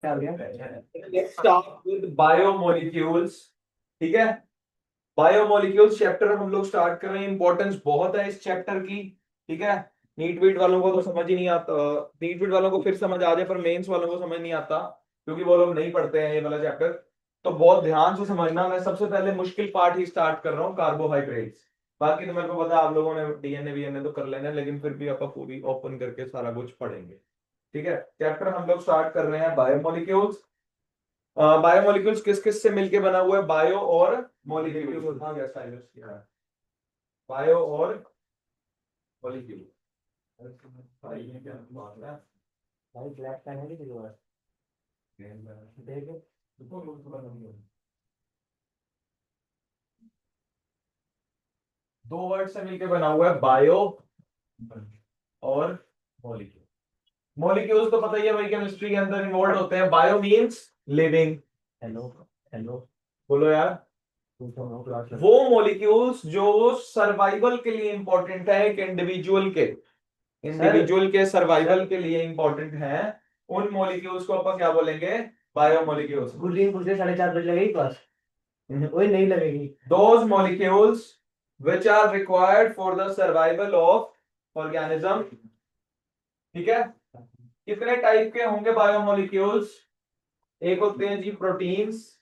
क्या हो गया? Start with biomolecules. ठीक है, बायोमोलिक्यूल्स चैप्टर हम लोग स्टार्ट कर रहे हैं। इंपॉर्टेंस बहुत है इस चैप्टर की। ठीक है, नीट वीट वालों को तो समझ ही नहीं आता, नीट वीट वालों को फिर समझ आ जाए पर मेंस वालों को समझ नहीं आता, क्योंकि वो लोग नहीं पढ़ते हैं ये वाला चैप्टर। तो बहुत ध्यान से समझना। मैं सबसे पहले मुश्किल पार्ट ही स्टार्ट कर रहा हूँ, कार्बोहाइड्रेट्स। बाकी तो मेरे को पता है आप लोगों ने डीएनए वीएनए तो कर लेना है, लेकिन फिर भी आप पूरी ओपन करके सारा कुछ पढ़ेंगे। ठीक है, चैप्टर हम लोग स्टार्ट कर रहे हैं बायोमोलिक्यूल्स। बायोमोलिक्यूल्स किस किस से मिलके बना हुआ है? बायो और मोलिक्यूल। हाँ गया साइलस किया। बायो और मॉलिक्यूल। भाई ये क्या बात है? भाई ब्लैक पेन है कि तेरे पास? देख। दो वर्ड से मिलके बना हुआ है, बायो और मॉलिक्यूल। मॉलिक्यूल्स तो पता ही है भाई, केमिस्ट्री के अंदर इन्वॉल्व होते हैं। Bio means living. Hello. Hello. बोलो यार। क्लास वो मॉलिक्यूल्स जो सर्वाइवल के लिए इंपॉर्टेंट है, एक इंडिविजुअल के, सर। इंडिविजुअल के सर्वाइवल के लिए इंपॉर्टेंट है, उन मॉलिक्यूल्स को अपन क्या बोलेंगे? बायोमोलिक्यूल्स। गुल्ली मुझे 4:30 बजे लगेगी क्लास? वही नहीं लगेगी। Those molecules which are required for the survival of organism। ठीक है, कितने टाइप के होंगे बायोमोलिक्यूल्स? एक होते हैं जी proteins,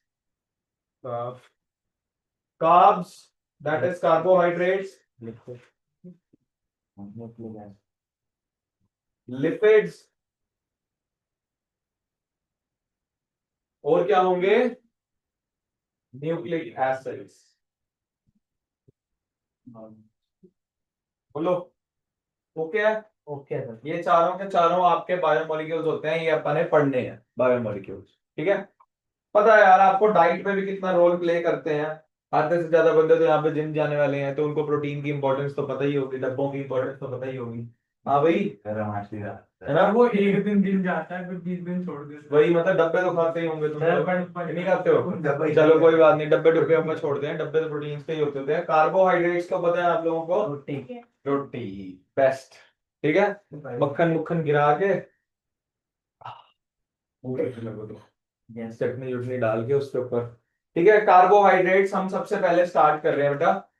carbs, that is carbohydrates, लिखो। लिपिड्स, और क्या होंगे? Nucleic acids. बोलो ओके है? Okay sir. ये चारों के चारों आपके बायोमोलिक्यूल्स होते हैं, ये अपने पढ़ने हैं बायोमोलिक्यूल्स। ठीक है, पता है यार आपको डाइट में भी कितना रोल प्ले करते हैं। आधे से ज्यादा बंदे तो यहाँ पे जिम जाने वाले हैं, तो उनको प्रोटीन की इंपॉर्टेंस तो पता ही होगी, डब्बों की इंपॉर्टेंस तो पता ही होगी। हाँ भाई, है ना? वो एक दिन जिम जाता है फिर 20 दिन छोड़ देता है। वही मतलब डब्बे तो खाते ही होंगे तुम सर, लोग। नहीं खाते हो? डब्बा ही चलो खाते कोई हैं। बात नहीं, डब्बे डब्बे हम छोड़ते हैं। डब्बे तो प्रोटीन के ही होते हैं। कार्बोहाइड्रेट्स का पता है आप लोगों को? रोटी। रोटी बेस्ट। ठीक है, मक्खन मुक्खन गिरा के पूरे लगो तो यस। चटनी उटनी डाल के उसके ऊपर। ठीक है, कार्बोहाइड्रेट्स हम सबसे पहले स्टार्ट कर रहे हैं बेटा।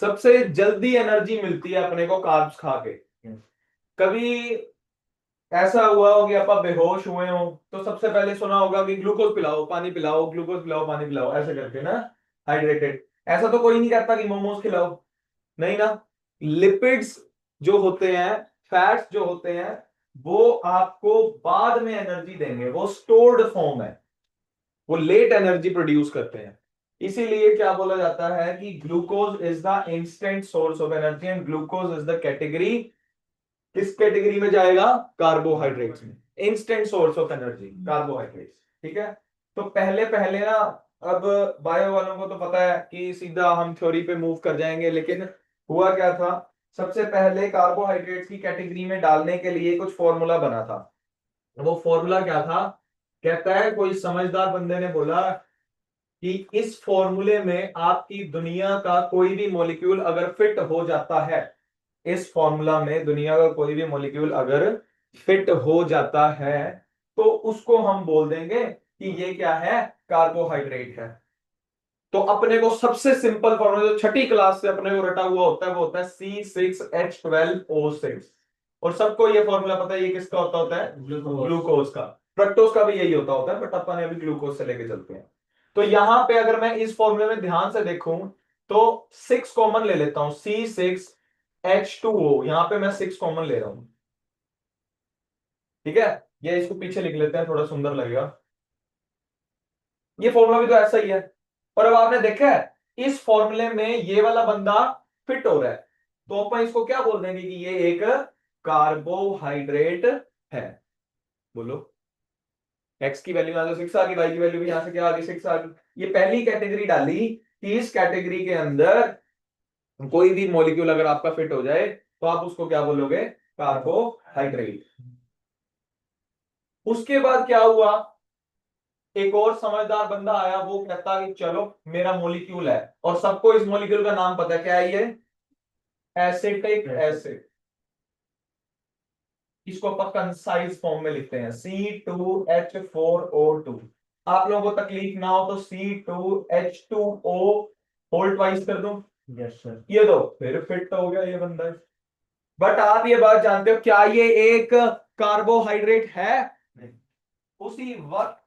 सबसे जल्दी एनर्जी मिलती है अपने को कार्ब्स खा के। कभी ऐसा हुआ हो कि आप बेहोश हुए हो तो सबसे पहले सुना होगा कि ग्लूकोज पिलाओ पानी पिलाओ, ग्लूकोज पिलाओ पानी पिलाओ, ऐसे करके ना, हाइड्रेटेड। ऐसा तो कोई नहीं कहता कि मोमोज खिलाओ, नहीं ना। लिपिड्स जो होते हैं, फैट्स जो होते हैं, वो आपको बाद में एनर्जी देंगे, वो स्टोर्ड फॉर्म है, वो लेट एनर्जी प्रोड्यूस करते हैं। इसीलिए क्या बोला जाता है कि glucose is the instant source of energy, and glucose is the category, किस कैटेगरी में जाएगा? कार्बोहाइड्रेट्स में। Instant source of energy carbohydrates. ठीक है, तो पहले पहले ना, अब बायो वालों को तो पता है कि सीधा हम थ्योरी पे मूव कर जाएंगे, लेकिन हुआ क्या था? सबसे पहले कार्बोहाइड्रेट्स की कैटेगरी में डालने के लिए कुछ फॉर्मूला बना था। वो फॉर्मूला क्या था? कहता है कोई समझदार बंदे ने बोला कि इस फॉर्मूले में आपकी दुनिया का कोई भी मॉलिक्यूल अगर फिट हो जाता है, इस फॉर्मूला में दुनिया का कोई भी मॉलिक्यूल अगर फिट हो जाता है, तो उसको हम बोल देंगे कि ये क्या है? कार्बोहाइड्रेट है। तो अपने को सबसे सिंपल फॉर्मूला जो छठी क्लास से अपने को रटा हुआ होता है, वो होता है C6H12O6। और सबको ये फॉर्मूला पता है, ये किसका होता है? ग्लूकोज का। फ्रक्टोज का भी यही होता है, बट अपन अभी ग्लूकोज से लेके चलते हैं। तो यहां पे अगर मैं इस फॉर्मूले में ध्यान से देखूं, तो 6 कॉमन ले लेता हूं, C6H2O, यहां पे मैं 6 कॉमन ले रहा हूं। ठीक है, ये इसको पीछे लिख लेते हैं, थोड़ा सुंदर लगेगा। ये फॉर्मूला भी तो ऐसा ही है। और अब आपने देखा है इस फॉर्मूले में ये वाला बंदा फिट हो रहा है, तो अपन इसको क्या बोल देंगे कि ये एक कार्बोहाइड्रेट है। बोलो, एक्स की वैल्यू यहां से 6 आ गई, वाई की वैल्यू भी यहां से क्या आ गई? 6 आ गई। ये पहली कैटेगरी डाली कि इस कैटेगरी के अंदर कोई भी मॉलिक्यूल अगर आपका फिट हो जाए तो आप उसको क्या बोलोगे? कार्बोहाइड्रेट। उसके बाद क्या हुआ? एक और समझदार बंदा आया, वो कहता कि चलो मेरा मॉलिक्यूल है, और सबको इस मॉलिक्यूल का नाम पता है, क्या है ये? Acetic acid. इसको अपन कंसाइज फॉर्म में लिखते हैं, C2H4O2। आप लोगों को तकलीफ ना हो तो C2H2O होल ट्वाइस कर दूं, यस सर। ये दो, फिर फिट हो गया ये बंदा। बट आप ये बात जानते हो, क्या ये एक कार्बोहाइड्रेट है? नहीं। उसी वक्त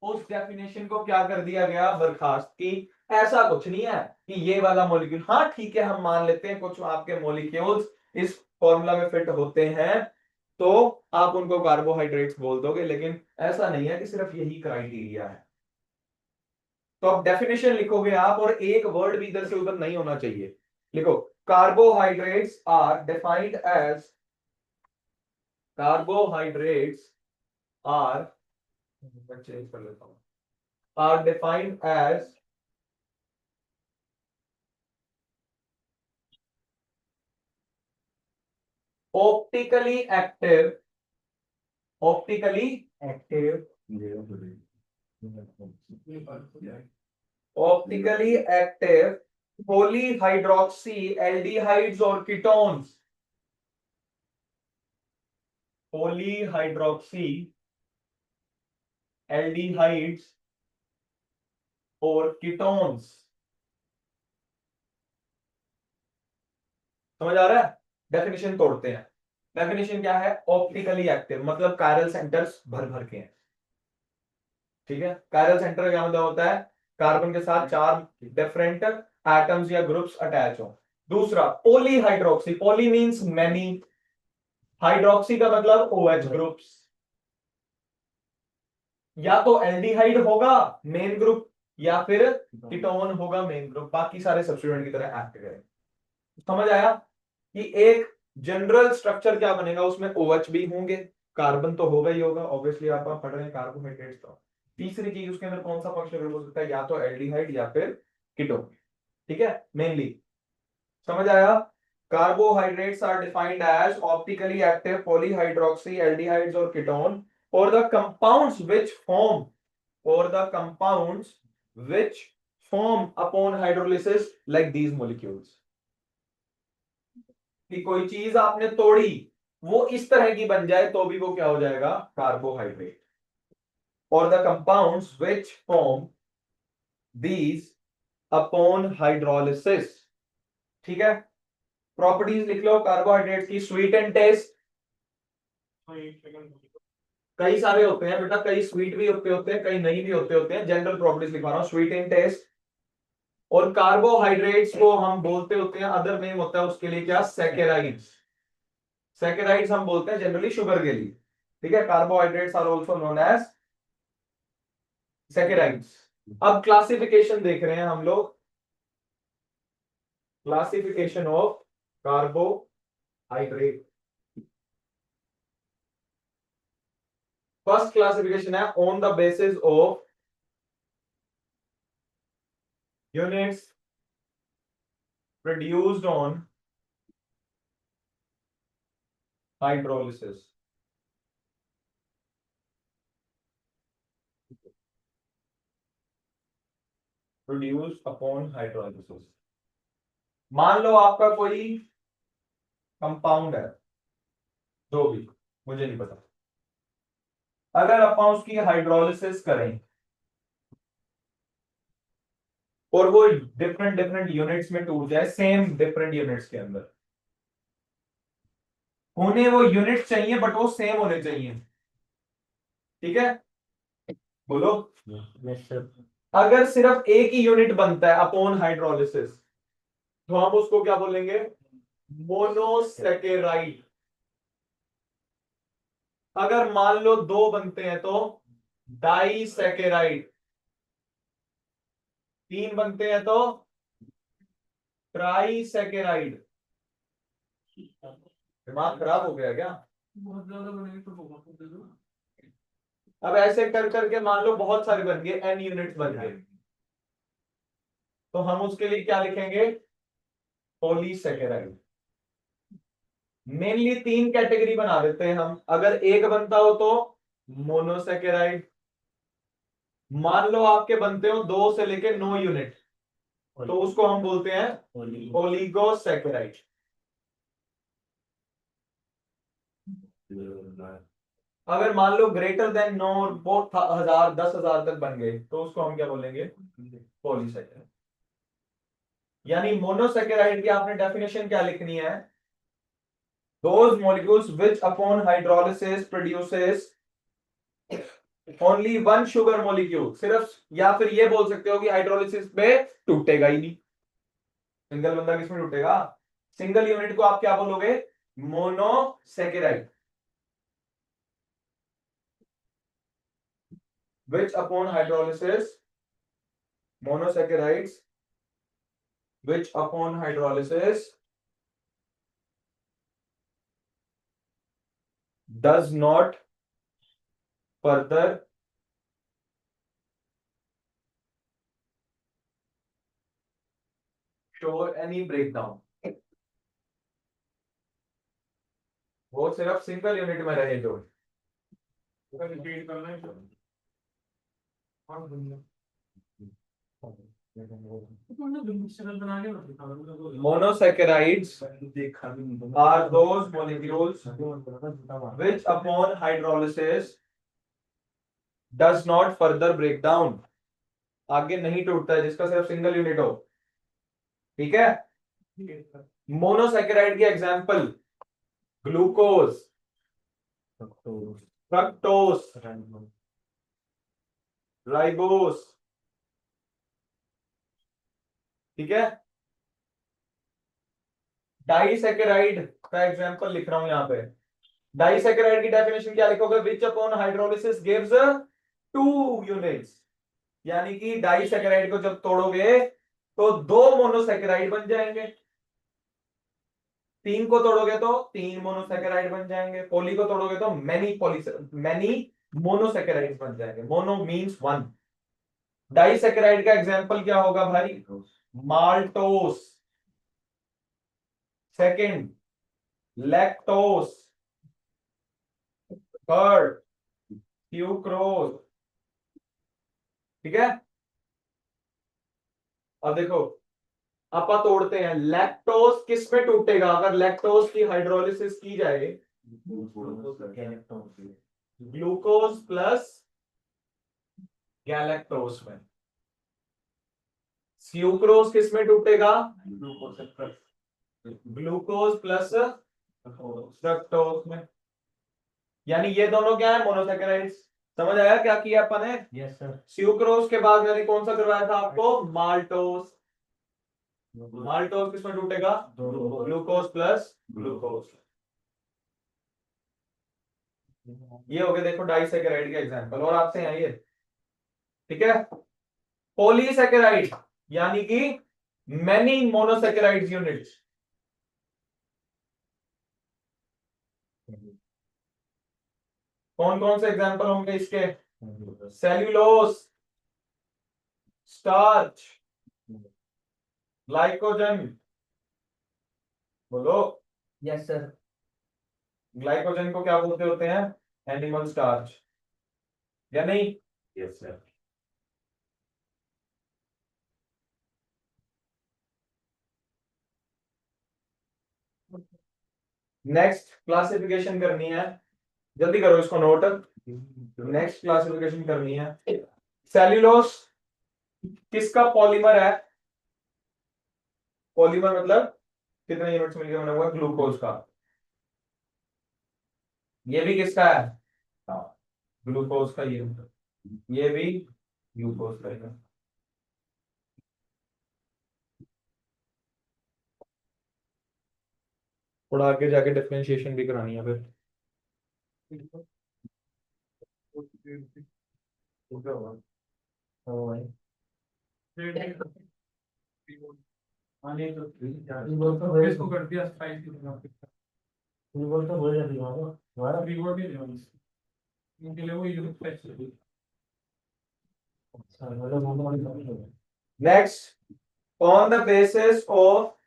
उस डेफिनेशन को क्या कर दिया गया, बर्खास्त की। ऐसा कुछ नहीं है कि ये वाला मॉलिक्यूल, हाँ ठीक है हम मान लेते हैं कुछ आपके मॉलिक्यूल्स इस फॉर्मूला में फिट होते हैं, तो आप उनको कार्बोहाइड्रेट्स बोल दोगे, लेकिन ऐसा नहीं है कि सिर्फ यही क्राइटेरिया है। तो अब डेफिनेशन लिखोगे आप, और एक वर्ड भी इधर से उधर नहीं होना चाहिए। लिखो, carbohydrates are defined as, carbohydrates are, मैं चेंज कर लेता हूं, are defined as optically active, optically active. optically active polyhydroxy aldehydes और ketones, polyhydroxy aldehydes और ketones। समझ आ रहा है? डेफिनेशन तोड़ते हैं। डेफिनेशन क्या है? ऑप्टिकली एक्टिव मतलब कायरल सेंटर्स भर भर के हैं। ठीक है, कायरल सेंटर का क्या मतलब होता है? कार्बन के साथ चार डिफरेंट एटम्स या ग्रुप्स अटैच हो। दूसरा, polyhydroxy, poly means many, hydroxy का मतलब OH ग्रुप्स। या तो एल्डिहाइड होगा मेन ग्रुप, या फिर कीटोन होगा मेन ग्रुप, बाकी सारे सब्स्टिट्यूएंट की तरह एक्ट करें। समझ आया कि एक जनरल स्ट्रक्चर क्या बनेगा, उसमें OH भी होंगे, कार्बन तो होगा ही होगा, ऑब्वियसली आप पढ़ रहे हैं कार्बोहाइड्रेट्स। तो तीसरी चीज उसके अंदर कौन सा फंक्शनल ग्रुप हो सकता है, या तो एल्डिहाइड या फिर कीटोन। ठीक है, मेनली समझ आया? Carbohydrates are defined as optically active polyhydroxy aldehydes और कीटोन, और the compounds which form, or the compounds which form upon hydrolysis like these molecules। कि कोई चीज आपने तोड़ी, वो इस तरह की बन जाए तो भी वो क्या हो जाएगा, कार्बोहाइड्रेट। और the compounds which form these upon hydrolysis। ठीक है, प्रॉपर्टीज लिख लो कार्बोहाइड्रेट की। स्वीट एंड टेस्ट, कई सारे होते हैं बेटा, कई स्वीट भी होते हैं, कई नहीं भी होते हैं। जनरल प्रॉपर्टीज लिखवा रहा हूं, स्वीट एंड टेस्ट। और कार्बोहाइड्रेट्स को हम बोलते होते हैं, अदर नेम होता है उसके लिए क्या, सैकेराइड्स। सैकेराइड्स हम बोलते हैं जनरली शुगर के लिए। ठीक है, carbohydrates are also known as saccharides. अब क्लासिफिकेशन देख रहे हैं हम लोग, classification of carbohydrate. First classification है on the basis of units produced on hydrolysis. Produced upon hydrolysis. मान लो आपका कोई कंपाउंड है, जो भी, मुझे नहीं पता, अगर अपन उसकी हाइड्रोलिसिस करें और वो डिफरेंट डिफरेंट यूनिट्स में टूट जाए, सेम डिफरेंट यूनिट्स के अंदर, उन्हें वो यूनिट चाहिए बट वो सेम होने चाहिए। ठीक है, बोलो। Yes sir. अगर सिर्फ एक ही यूनिट बनता है अपॉन हाइड्रोलिसिस, तो हम उसको क्या बोलेंगे, मोनोसेकेराइड। अगर मान लो दो बनते हैं तो डाइसेकेराइड, तीन बनते हैं तो ट्राइसेकेराइड। दिमाग खराब हो गया क्या? बहुत ज्यादा बनेगी तो होगा। अब ऐसे कर करके मान लो बहुत सारे बन गए, n यूनिट्स बन गए, तो हम उसके लिए क्या लिखेंगे, पॉलीसेकेराइड। मेनली तीन कैटेगरी बना देते हैं हम। अगर एक बनता हो तो मोनोसेकेराइड, मान लो आपके बनते हो 2 से लेके 9 यूनिट, तो उसको हम बोलते हैं ओलिगोसैकेराइड। अगर मान लो ग्रेटर देन 9 बहुत 1000 10,000 तक बन गए तो उसको हम क्या बोलेंगे? पॉलीसैकेराइड। यानी मोनोसैकेराइड की आपने डेफिनेशन क्या लिखनी है? those molecules which upon hydrolysis produces only one sugar molecule, सिर्फ, या फिर ये बोल सकते हो कि हाइड्रोलिसिस पे टूटेगा ही नहीं। सिंगल बंदा किसमें टूटेगा? सिंगल यूनिट को आप क्या बोलोगे? Monosaccharide. which upon hydrolysis, monosaccharides which upon hydrolysis does not further show any breakdown, वो सिर्फ सिंगल यूनिट में रहे जो। Monosaccharides are those molecules which upon hydrolysis does not further break down, आगे नहीं टूटता है, जिसका सिर्फ सिंगल यूनिट हो। ठीक है? मोनोसैकेराइड की एग्जांपल ग्लूकोज, फ्रक्टोज, राइबोस। ठीक है? डाइसैकेराइड का एग्जांपल लिख रहा हूं यहां पे। डाइसैकेराइड की डेफिनेशन क्या लिखोगे? विच अपॉन हाइड्रोलिसिस गिव्स 2 यूनिट्स। यानी कि डाइसैकेराइड को जब तोड़ोगे तो 2 मोनोसैकेराइड बन जाएंगे, 3 को तोड़ोगे तो 3 मोनोसैकेराइड बन जाएंगे, पॉली को तोड़ोगे तो मैनी मोनोसैकेराइड बन जाएंगे। Mono means 1। डाइसैकेराइड का एग्जांपल क्या होगा भाई? Maltose, second lactose, third sucrose. ठीक है? अब देखो, आपा तोड़ते हैं। लैक्टोस किस में टूटेगा? अगर लैक्टोस की हाइड्रोलिसिस की जाए, ग्लूकोज प्लस गैलेक्टोस में। सुक्रोज किस में टूटेगा? ग्लूकोज प्लस फ्रक्टोज में। यानी ये दोनों क्या है? मोनोसैकेराइड्स। समझ आया क्या किया अपन ने? Yes sir. सुक्रोज के बाद मैंने कौन सा करवाया था आपको? माल्टोस। माल्टोस किसमें टूटेगा? Glucose plus glucose. ये हो गया देखो डाइसैकेराइड के एग्जांपल। और आपसे यहाँ ये, ठीक है, पॉलीसैकेराइड यानी कि मैनी मोनोसैकेराइड्स यूनिट्स। कौन कौन से एग्जांपल होंगे इसके? Cellulose, starch, glycogen. बोलो। Yes sir. ग्लाइकोजन को क्या बोलते होते हैं? एनिमल स्टार्च, या नहीं? Yes sir. नेक्स्ट क्लासिफिकेशन करनी है, जल्दी करो इसको नोट। नेक्स्ट क्लासिफिकेशन करनी है। सेल्यूलोस किसका पॉलीमर है? पॉलीमर मतलब कितने यूनिट्स मिलकर बना हुआ है? ग्लूकोज का। ये भी किसका है? ग्लूकोज का। ये भी ग्लूकोज का है। थोड़ा आगे जाके डिफरेंशिएशन भी करानी है फिर। ओ भाई, इसको कर दिया स्पाइस बोल तो बोल जाती है हमारा रिवॉर्ड ही नहीं इनके लिए वो यूज स्पेशल। अच्छा मतलब next on the basis of,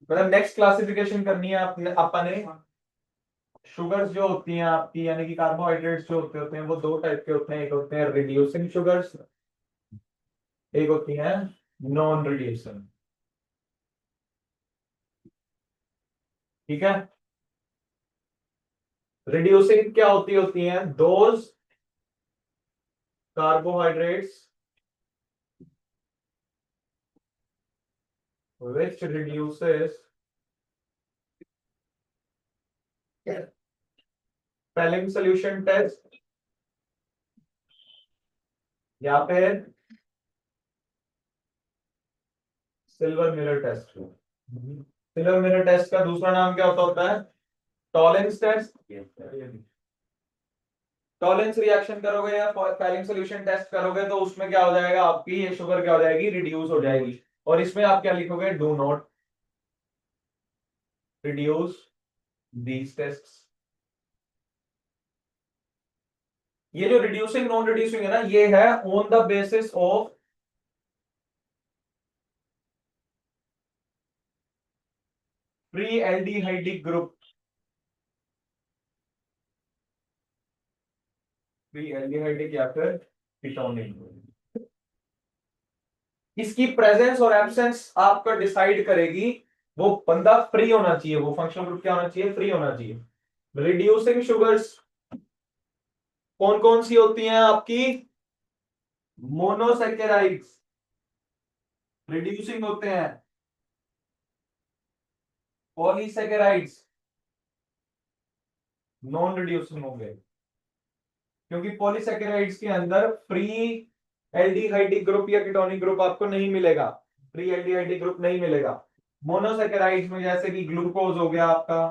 मतलब नेक्स्ट क्लासिफिकेशन करनी है अपने अपने शुगर्स जो होती हैं आपकी, यानी कि कार्बोहाइड्रेट्स जो होते हैं वो दो टाइप के होते हैं। एक होते हैं रिड्यूसिंग शुगर्स, एक होती हैं नॉन रिड्यूसिंग। ठीक है, रिड्यूसिंग क्या होती हैं? Those carbohydrates which reduces Pelling solution test या फिर silver mirror test. Silver mirror test का दूसरा नाम क्या होता है? Tollens test. टॉलेंस रिएक्शन करोगे या पेलिंग सोल्यूशन टेस्ट करोगे तो उसमें क्या हो जाएगा? आपकी ये शुगर क्या हो जाएगी? रिड्यूस हो जाएगी। और इसमें आप क्या लिखोगे? Do not reduce these tests. ये जो रिड्यूसिंग नॉन रिड्यूसिंग है ना, ये है on the basis of free aldehydic group. Free aldehydic या फिर कीटोनिक। इसकी प्रेजेंस और एब्सेंस आपका डिसाइड करेगी। वो बंदा फ्री होना चाहिए, वो फंक्शनल ग्रुप क्या होना चाहिए? फ्री होना चाहिए। रिड्यूसिंग शुगर्स कौन कौन सी होती हैं आपकी? मोनोसैकेराइड्स रिड्यूसिंग होते हैं। पॉलीसैकेराइड्स नॉन रिड्यूसिंग होंगे, क्योंकि पॉलीसैकेराइड्स के अंदर फ्री एल्डिहाइडिक ग्रुप या कीटोनिक ग्रुप आपको नहीं मिलेगा। फ्री एल्डिहाइडिक ग्रुप नहीं मिलेगा। मोनोसैकेराइड्स में जैसे कि ग्लूकोज हो गया आपका,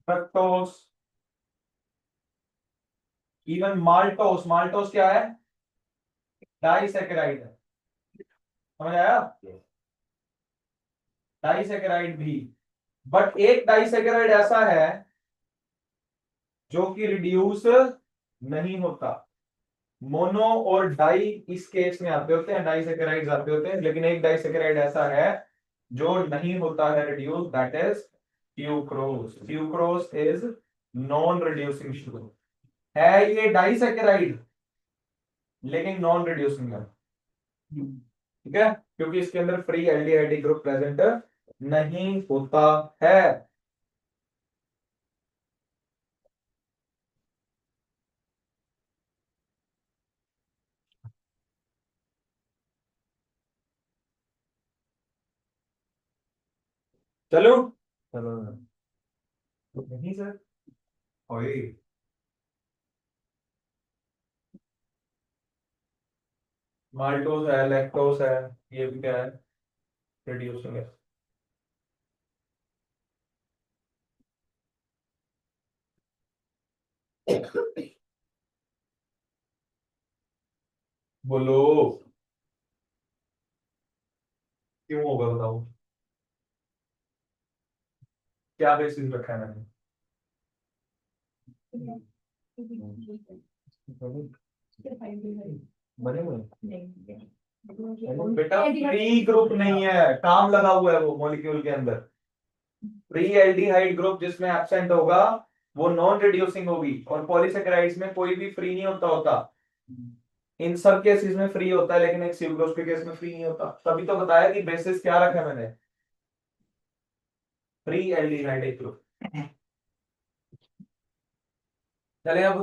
फ्रक्टोज, इवन माल्टोस। माल्टोस क्या है? डाइसैकेराइड है। समझ आया? डाइसैकेराइड भी। बट एक डाइसैकेराइड ऐसा है जो कि रिड्यूस नहीं होता। मोनो और डाई इस केस में आते होते हैं, डाइसैकेराइड्स आते होते हैं, लेकिन एक डाइसैकेराइड ऐसा है जो नहीं होता है reduce, that is sucrose. Sucrose is non reducing sugar. है ये डाइसैकेराइड लेकिन नॉन रिड्यूसिंग है। ठीक है, क्योंकि इसके अंदर फ्री एल्डिहाइडिक ग्रुप प्रेजेंट नहीं होता है। चलो चलो नहीं सर। ओए माल्टोस है, लैक्टोस है, ये भी क्या है? रिड्यूसिंग है। बोलो क्यों होगा बताओ? क्या बेसिस रखा है मैंने? बने हुए बेटा, फ्री ग्रुप नहीं है, काम लगा हुआ है वो मॉलिक्यूल के अंदर। फ्री एल्डिहाइड ग्रुप जिसमें एब्सेंट होगा वो नॉन रिड्यूसिंग होगी, और पॉलीसैकेराइड्स में कोई भी फ्री नहीं होता। इन सब केसेस में फ्री होता है, लेकिन एक सुक्रोज के केस में फ्री नहीं होता। तभी तो बताया कि बेसिस क्या रखा है मैंने? Free aldehyde group. चले अब,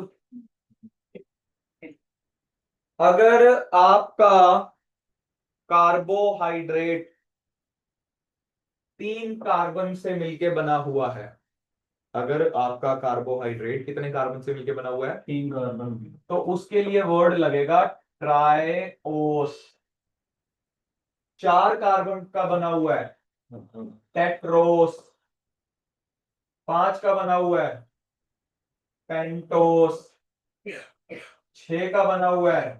अगर आपका कार्बोहाइड्रेट 3 कार्बन से मिलके बना हुआ है, अगर आपका कार्बोहाइड्रेट कितने कार्बन से मिलके बना हुआ है? 3 कार्बन। तो उसके लिए वर्ड लगेगा ट्राइओस। 4 कार्बन का बना हुआ है टेट्रोस। 5 का बना हुआ है पेंटोस। 6 का बना हुआ है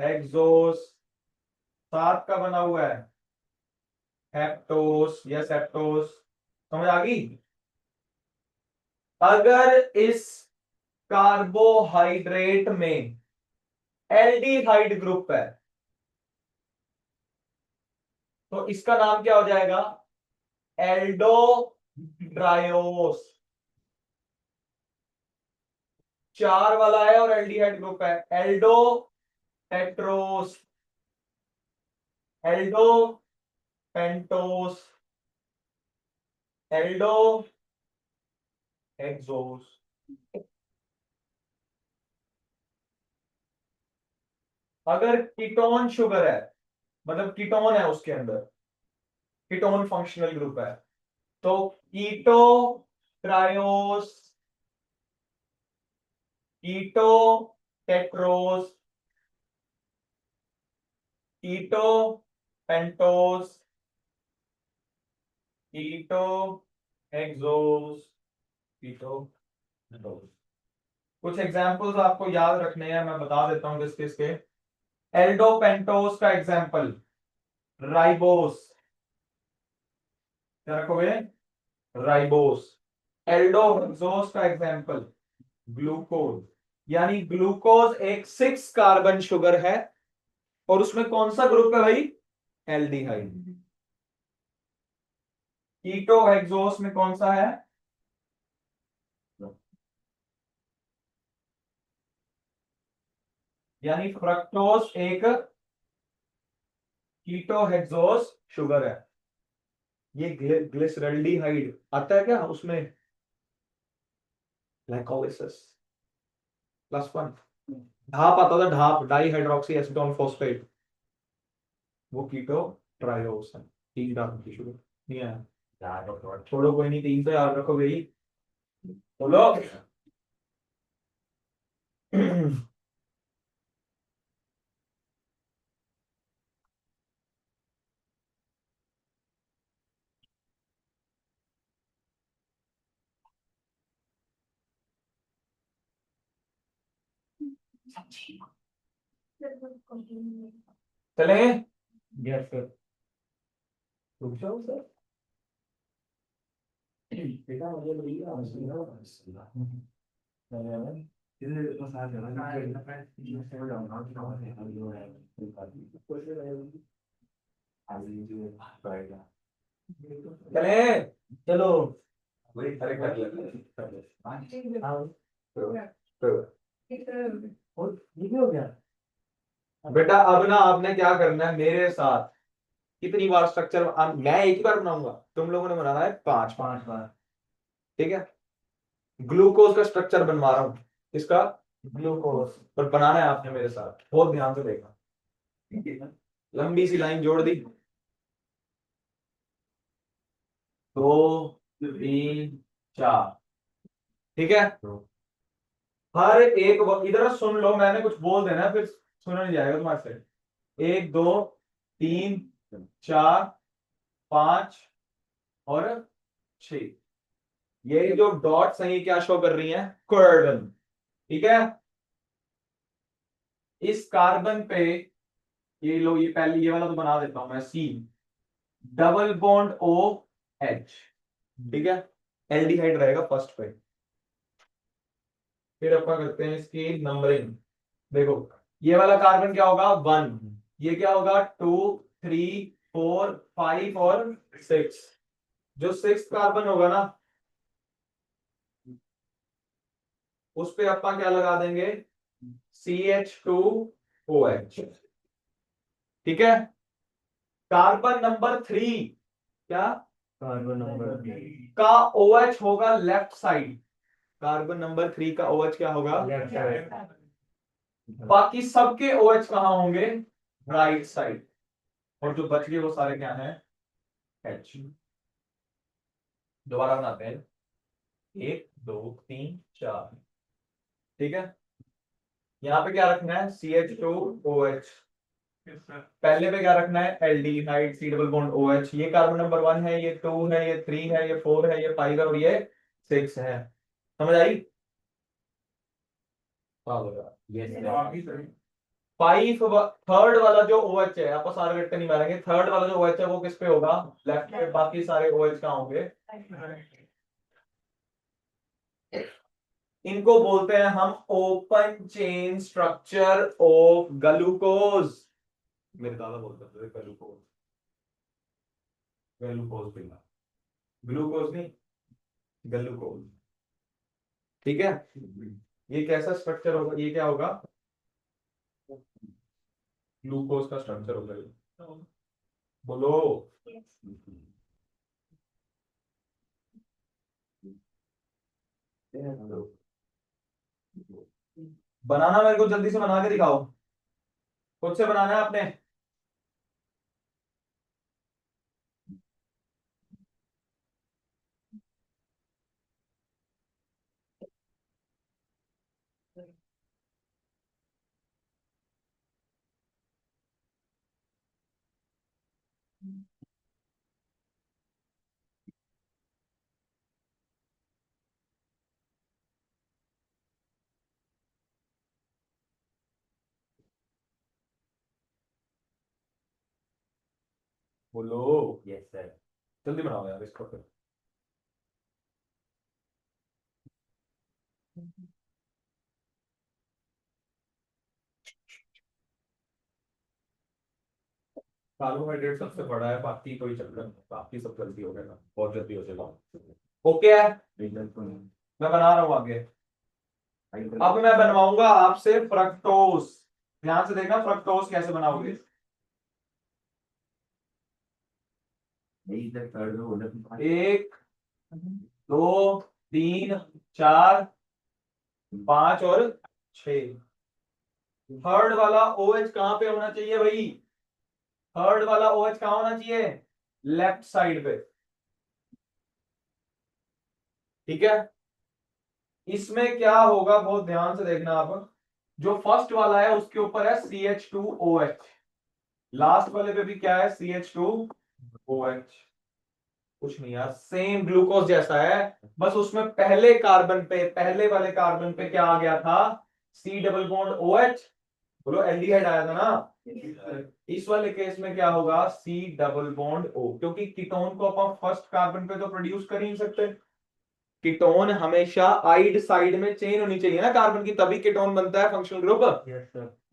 हेक्सोस। 7 का बना हुआ है हेप्टोस या सेप्टोस। समझ आ गई? अगर इस कार्बोहाइड्रेट में एल्डिहाइड ग्रुप है तो इसका नाम क्या हो जाएगा? एल्डो ट्रायोस, 4 वाला है और एल्डिहाइड ग्रुप है। Aldo Tedros, Aldo pentose, Aldo hexose. अगर कीटोन शुगर है, मतलब कीटोन है उसके अंदर, कीटोन फंक्शनल ग्रुप है, तो कीटो ट्रायोस, कीटो टेट्रोस, कीटो पेंटोस, कीटो हेक्सोस, कीटो पेंटोस। कुछ एग्जांपल्स आपको याद रखने हैं, मैं बता देता हूं किस किसके। एल्डो पेंटोस का एग्जांपल राइबोस, क्या रखोगे, राइबोस। एल्डो हेक्सोस का एग्जांपल ग्लूकोज, यानी ग्लूकोज एक 6 कार्बन शुगर है और उसमें कौन सा ग्रुप है भाई, एल्डिहाइड। कीटो हेक्सोस में कौन सा है, यानी फ्रक्टोज एक कीटो हेक्सोस शुगर है। ये ग्लिसरल्डिहाइड आता है क्या उसमें, ग्लाइकोलाइसिस +1, ढाप आता था, ढाप डाई हाइड्रोक्सी एसीटोन फॉस्फेट, वो कीटो ट्रायोस है। 3 कार्बन की शुगर नहीं है यार, छोड़ो कोई नहीं, 3 तो याद रखो भाई, बोलो। चले, यस सर, रुक जाओ सर, बेटा मुझे भैया चले, चलो वही अरे कर ले। हाँ, और ये भी हो गया। बेटा अब ना आपने क्या करना है मेरे साथ, कितनी बार स्ट्रक्चर, मैं एक ही बार बनाऊंगा, तुम लोगों ने बनाना है 5 बार, ठीक है। ग्लूकोज का स्ट्रक्चर बनवा रहा हूं, इसका ग्लूकोज, पर बनाना है आपने मेरे साथ, बहुत ध्यान से देखना। लंबी सी लाइन जोड़ दी, 2 3 4, ठीक है। हर एक इधर सुन लो, मैंने कुछ बोल देना है, फिर सुना नहीं जाएगा तुम्हारे से। 1 2 3 4 5 और 6, ये जो डॉट्स हैं ये क्या शो कर रही हैं, कोऑर्डिनेट, ठीक है। इस कार्बन पे ये लो, ये पहले ये वाला तो बना देता हूं मैं, C double bond O H, ठीक है। एल्डिहाइड रहेगा फर्स्ट पे, फिर अपन करते हैं इसकी नंबरिंग। देखो ये वाला कार्बन क्या होगा 1, ये क्या होगा 2 3 4 5 और 6, जो 6 कार्बन होगा ना उस पे अपन क्या लगा देंगे, CH2OH, ठीक है। कार्बन नंबर 3, क्या कार्बन नंबर का OH होगा लेफ्ट साइड, कार्बन नंबर 3 का OH क्या होगा लेफ्ट साइड, बाकी सबके OH कहां होंगे, राइट साइड, और जो बच गए वो सारे क्या हैं, H। दोबारा बनाते हैं, 1 2 3 4, ठीक है। यहाँ पे क्या रखना है, CH2OH, पहले पे क्या रखना है, aldehyde C double bond OH। ये कार्बन नंबर 1 है, ये 2 है, ये 3 है, ये 4 है, ये 5 है और ये 6 है। समझ आई, फाइव। थर्ड वाला जो OH है, आपको सारे रट्टे नहीं मारेंगे, थर्ड वाला जो OH है वो किस पे होगा, लेफ्ट पे, बाकी सारे OH कहाँ होंगे, इनको बोलते हैं हम open chain structure of glucose. मेरे दादा बोलते थे ग्लूकोज, ग्लूकोज पिला, ग्लूकोज नहीं, ग्लूकोज। ठीक है, ये कैसा स्ट्रक्चर होगा, ये क्या होगा, ग्लूकोज का स्ट्रक्चर होगा ये। बोलो। बनाना मेरे को जल्दी से बना के दिखाओ, खुद से बनाना है आपने। बोलो। Yes sir. जल्दी बनाओ यार इसको फिर। कार्बोहाइड्रेट सबसे बड़ा है, बाकी कोई चक्कर नहीं, बाकी सब जल्दी हो जाएगा, बहुत जल्दी हो जाएगा। ओके है, मैं बना रहा हूँ आगे। अब मैं बनवाऊंगा आपसे फ्रक्टोज। ध्यान से देखना फ्रक्टोज कैसे बनाओगे। एक, दो, तीन, चार, पांच और छह। थर्ड वाला OH कहां पे होना चाहिए भाई, थर्ड वाला OH कहां होना चाहिए, लेफ्ट साइड पे। ठीक है, इसमें क्या होगा बहुत ध्यान से देखना आप, जो फर्स्ट वाला है उसके ऊपर है CH2OH, लास्ट वाले पे भी क्या है, CH2OH। कुछ नहीं यार, सेम ग्लूकोज जैसा है, बस उसमें पहले कार्बन पे, पहले वाले कार्बन पे क्या आ गया था, C डबल बॉन्ड OH। बोलो एल्डिहाइड आया था ना। इस वाले केस में क्या होगा, C डबल बॉन्ड O, क्योंकि कीटोन को अपन फर्स्ट कार्बन पे तो प्रोड्यूस कर ही नहीं सकते। कीटोन हमेशा आइड साइड में चेन होनी चाहिए ना कार्बन की, तभी कीटोन बनता है फंक्शनल ग्रुप।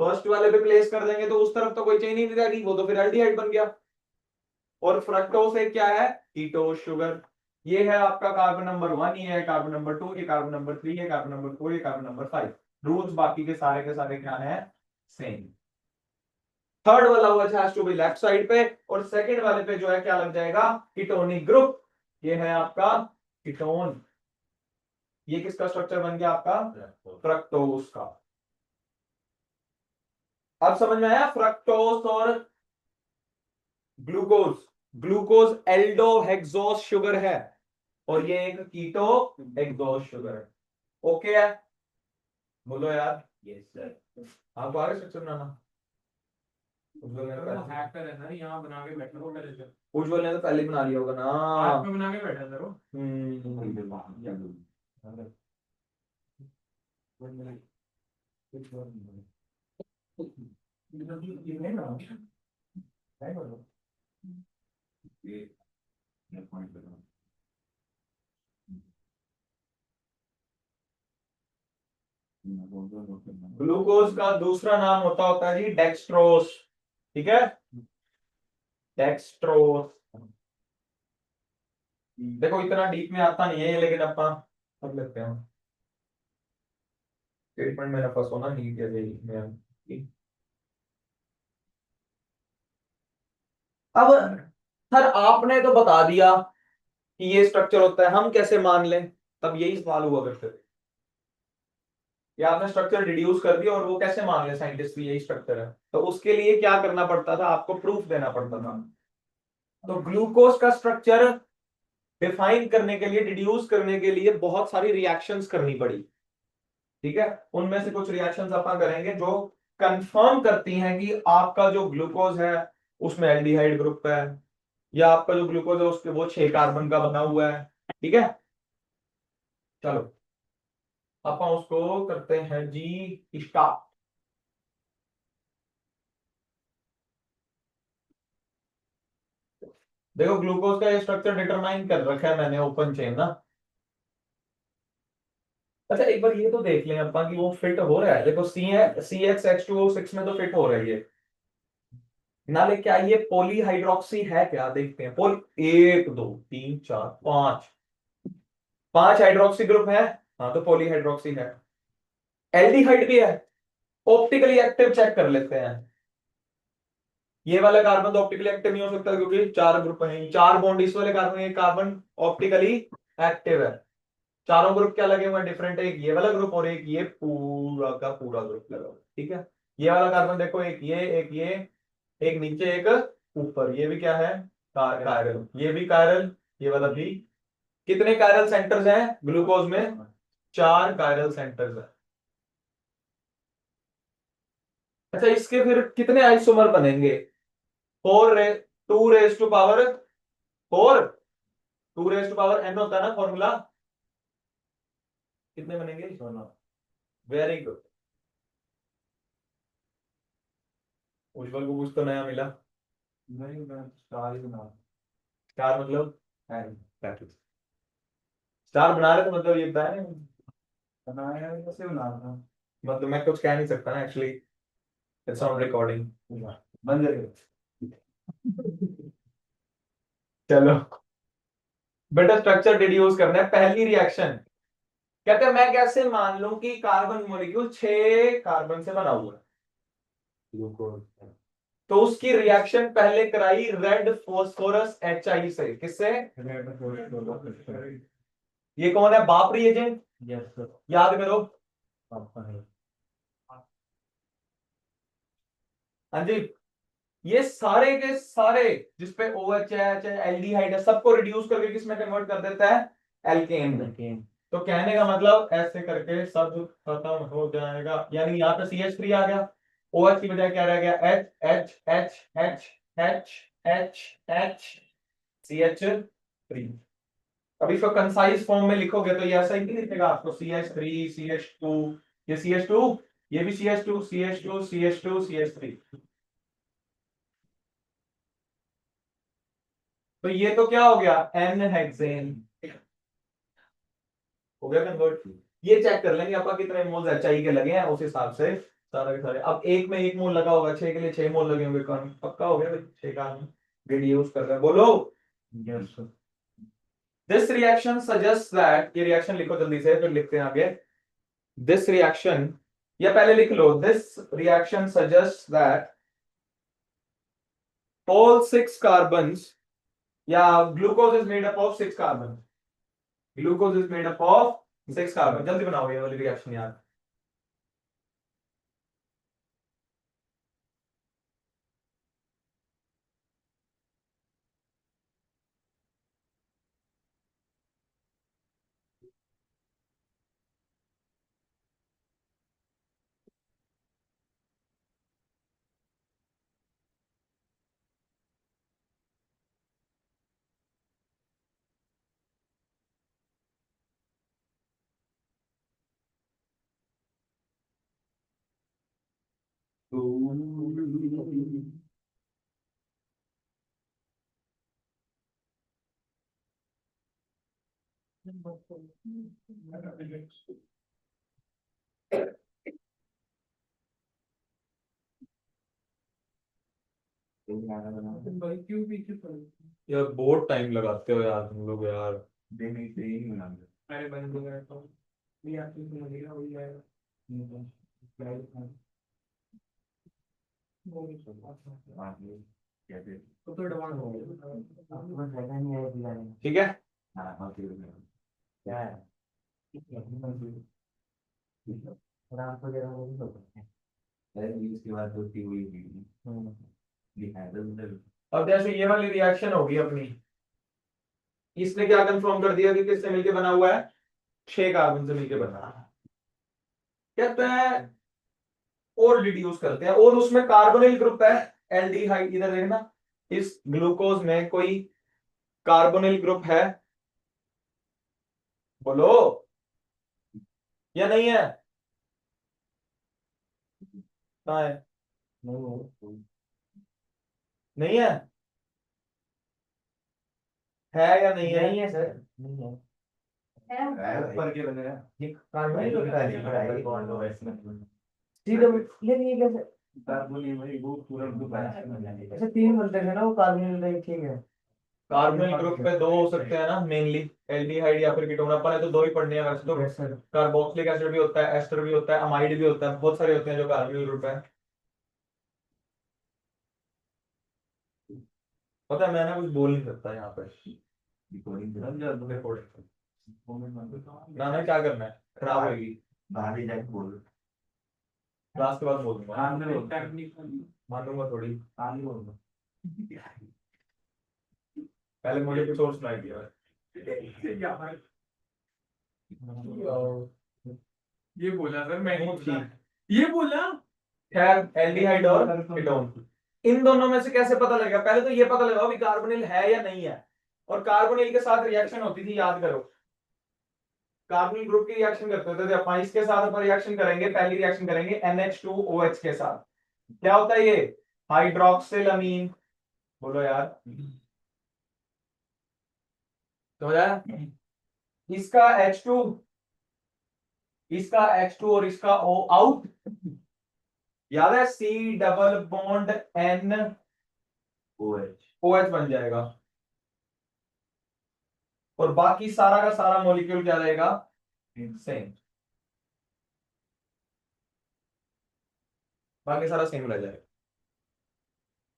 फर्स्ट वाले पे प्लेस कर देंगे तो उस तरफ तो कोई चेन ही नहीं रहेगी, वो तो फिर एल्डिहाइड बन गया। और फ्रक्टोज एक क्या है, कीटोज शुगर। ये है आपका कार्बन नंबर 1, ये है कार्बन नंबर 2, ये कार्बन नंबर 3, ये कार्बन नंबर 4, ये कार्बन नंबर 5। रूल्स बाकी के सारे क्या है, सेम। थर्ड वाला OH has to be left side पे, और सेकंड वाले पे जो है क्या लग जाएगा, कीटोनिक ग्रुप। ये है आपका कीटोन। ये किसका स्ट्रक्चर बन गया आपका, फ्रक्टोज का। अब समझ में आया, फ्रक्टोज और glucose. Glucose Aldo hexose sugar है, और ये एक कीटो हेक्सोस शुगर है। ओके है, बोलो यार। Yes sir. आपको आ रहा है स्ट्रक्चर बनाना, हैकर है ना, यहाँ बना के बैठा हो पहले से। उज्जवल ने तो पहले ही बना लिया होगा ना। हाथ में बना के बैठा था वो। ग्लूकोज का दूसरा नाम होता है जी डेक्सट्रोस। ठीक है, डेक्सट्रोस। देखो इतना डीप में आता नहीं है ये, लेकिन अपन कर लेते हैं। स्टेटमेंट मेरा पास होना नहीं है। अब सर आपने तो बता दिया कि ये स्ट्रक्चर होता है, हम कैसे मान लें, तब यही सवाल हुआ करते थे। ये आपने स्ट्रक्चर डिड्यूस कर दिया और वो कैसे मान ले साइंटिस्ट की यही स्ट्रक्चर है, तो उसके लिए क्या करना पड़ता था, आपको प्रूफ देना पड़ता था। तो ग्लूकोज का स्ट्रक्चर डिफाइन करने के लिए, डिड्यूस करने के लिए बहुत सारी रिएक्शंस करनी पड़ी। ठीक है, उनमें से कुछ रिएक्शंस अपन करेंगे जो कंफर्म करती हैं कि आपका जो ग्लूकोज है उसमें एल्डिहाइड ग्रुप है, या आपका जो ग्लूकोज है उसके वो 6 कार्बन का बना हुआ है। ठीक है, चलो अपन उसको करते हैं जी स्टार्ट। देखो ग्लूकोज का ये स्ट्रक्चर डिटरमाइन कर रखा है मैंने, ओपन चेन ना। अच्छा एक बार ये तो देख लें अपन कि वो फिट हो रहा है, देखो CH H2O6 में तो फिट हो रही है। ना लेके आइए, पॉलीहाइड्रोक्सी है क्या, देखते हैं। पोल 1 2 3 4 5, 5 हाइड्रोक्सी ग्रुप है। हाँ तो पॉलीहाइड्रोक्सी है। एल्डिहाइड भी है, ऑप्टिकली एक्टिव चेक कर लेते हैं। ये वाला कार्बन तो ऑप्टिकली एक्टिव नहीं हो सकता क्योंकि 4 ग्रुप है, 4 बॉन्ड इस वाले कार्बन, ये कार्बन ऑप्टिकली एक्टिव है। चारों ग्रुप क्या लगे हुए हैं, डिफरेंट, एक ये वाला ग्रुप और एक ये पूरा का पूरा ग्रुप लगा हुआ है, ठीक है। ये वाला कार्बन देखो, एक ये, एक ये, एक नीचे, एक ऊपर, ये भी क्या है, कायरल, ये भी कायरल, ये वाला भी। कितने कायरल सेंटर्स हैं ग्लूकोज में, 4 कायरल सेंटर्स है। अच्छा, इसके फिर कितने आइसोमर बनेंगे, 4 raise 2 raise to power 4, 2 raise to power n होता है ना फॉर्मूला। कितने बनेंगे, वेरी गुड। उज्जवल को कुछ तो नया मिला। नहीं, मैं स्टार ही बना, स्टार मतलब स्टार बना रहे, तो मतलब ये बताया ना, बनाया है, कैसे बना रहा हूँ, मतलब मैं कुछ कह नहीं सकता ना एक्चुअली, इट्स ऑन रिकॉर्डिंग। बंद करके चलो बेटा, स्ट्रक्चर डिड्यूस करना है। पहली रिएक्शन कहते हैं, मैं कैसे मान लूं कि कार्बन मॉलिक्यूल 6 कार्बन से बना हुआ है। तो उसकी रिएक्शन पहले कराई रेड फॉस्फोरस HI से, किससे, ये कौन है, बाप रिएजेंट, याद करो। हाँ जी, ये सारे के सारे जिसपे OH है, चाहे एल्डिहाइड है, सबको रिड्यूस करके किसमें कन्वर्ट कर देता है, एल्केन में। तो कहने का मतलब ऐसे करके सब खत्म हो जाएगा, यानी यहाँ पे CH3 आ गया, OH की बजाय क्या रह गया, H H H H H H H CH3। अब इसको कंसाइज फॉर्म में लिखोगे तो ये ऐसा ही नहीं लिखेगा आपको, CH3 CH2, ये CH2, ये भी CH2 CH2 CH2 CH3। तो ये तो क्या हो गया, N हेक्सेन हो गया कन्वर्ट। ये चेक कर लेंगे आपका कितने मोल्स HI के लगे हैं, उस हिसाब से सारे के सारे। अब एक में 1 मोल लगा होगा, 6 के लिए 6 मोल लगे होंगे, कौन पक्का हो गया भाई, 6 का रिड्यूस कर रहे हैं, बोलो yes. This reaction suggest that, ये रिएक्शन लिखो जल्दी से फिर लिखते हैं आगे। दिस रिएक्शन, या पहले लिख लो, this reaction suggest that all 6 carbons, या glucose is made up of 6 carbon, glucose is made up of 6 carbon. जल्दी बनाओ ये वाली रिएक्शन यार। भाई क्यों पीछे पड़े? यार बहुत टाइम लगाते हो यार तुम लोग यार। अरे बंद हो गया तो भी आपको समझेगा, वही आएगा। वो भी तो एडवांस हो गया। ठीक है, अब जैसे ये वाली रिएक्शन होगी अपनी, इसने क्या कंफर्म कर दिया कि किससे मिलके बना हुआ है, 6 कार्बन से मिलके बना है। कहते हैं और रिड्यूस करते हैं, और उसमें कार्बोनिल ग्रुप है, एल्डिहाइड, इधर देखना, इस ग्लूकोज में कोई कार्बोनिल ग्रुप है, बोलो या नहीं है, कहाँ है, नहीं है, है या नहीं है, नहीं है सर, नहीं है, ऊपर के बने हैं। ये कार्बोनिल ग्रुप है, ये कार्बोनिल भाई वो पूरा ग्रुप है। अच्छा 3 बनते हैं ना वो कार्बोनिल रिंग, ठीक है। कार्बोनिल ग्रुप पे 2 हो सकते हैं ना मेनली, एल्डिहाइड या फिर कीटोन। अपन ने तो 2 ही पढ़ने हैं वैसे तो। Yes sir. कार्बोक्सिलिक एसिड भी होता है, एस्टर भी होता है, अमाइड भी होता है, बहुत सारे होते हैं जो कार्बोनिल ग्रुप है। पता है मैं ना कुछ बोल नहीं सकता यहाँ पे। रिकॉर्डिंग ना ना क्या करना है, खराब होगी। बाहर ही जाके बोल। क्लास के बाद बोल दूंगा, कान में बोल। मानूंगा थोड़ी। कान में बोल। पहले मुझे कुछ और सुनाई दिया। ये बोला सर मैंने बहुत बोला। ठीक। ये बोला खैर एल्डिहाइड और कीटोन, इन दोनों में से कैसे पता लगेगा? पहले तो ये पता लगाओ कि कार्बोनिल है या नहीं है। और कार्बोनिल के साथ रिएक्शन होती थी, याद करो। कार्बोनिल ग्रुप की रिएक्शन करते थे अपन, इसके साथ अपन रिएक्शन करेंगे, पहली रिएक्शन करेंगे NH2OH के साथ। क्या होता है ये? हाइड्रोक्सिल बोलो यार, तो इसका H2, इसका H2 और इसका O आउट। याद है C double bond N OH बन जाएगा। और बाकी सारा का सारा मॉलिक्यूल क्या रहेगा? सेम। बाकी सारा सेम रह जाएगा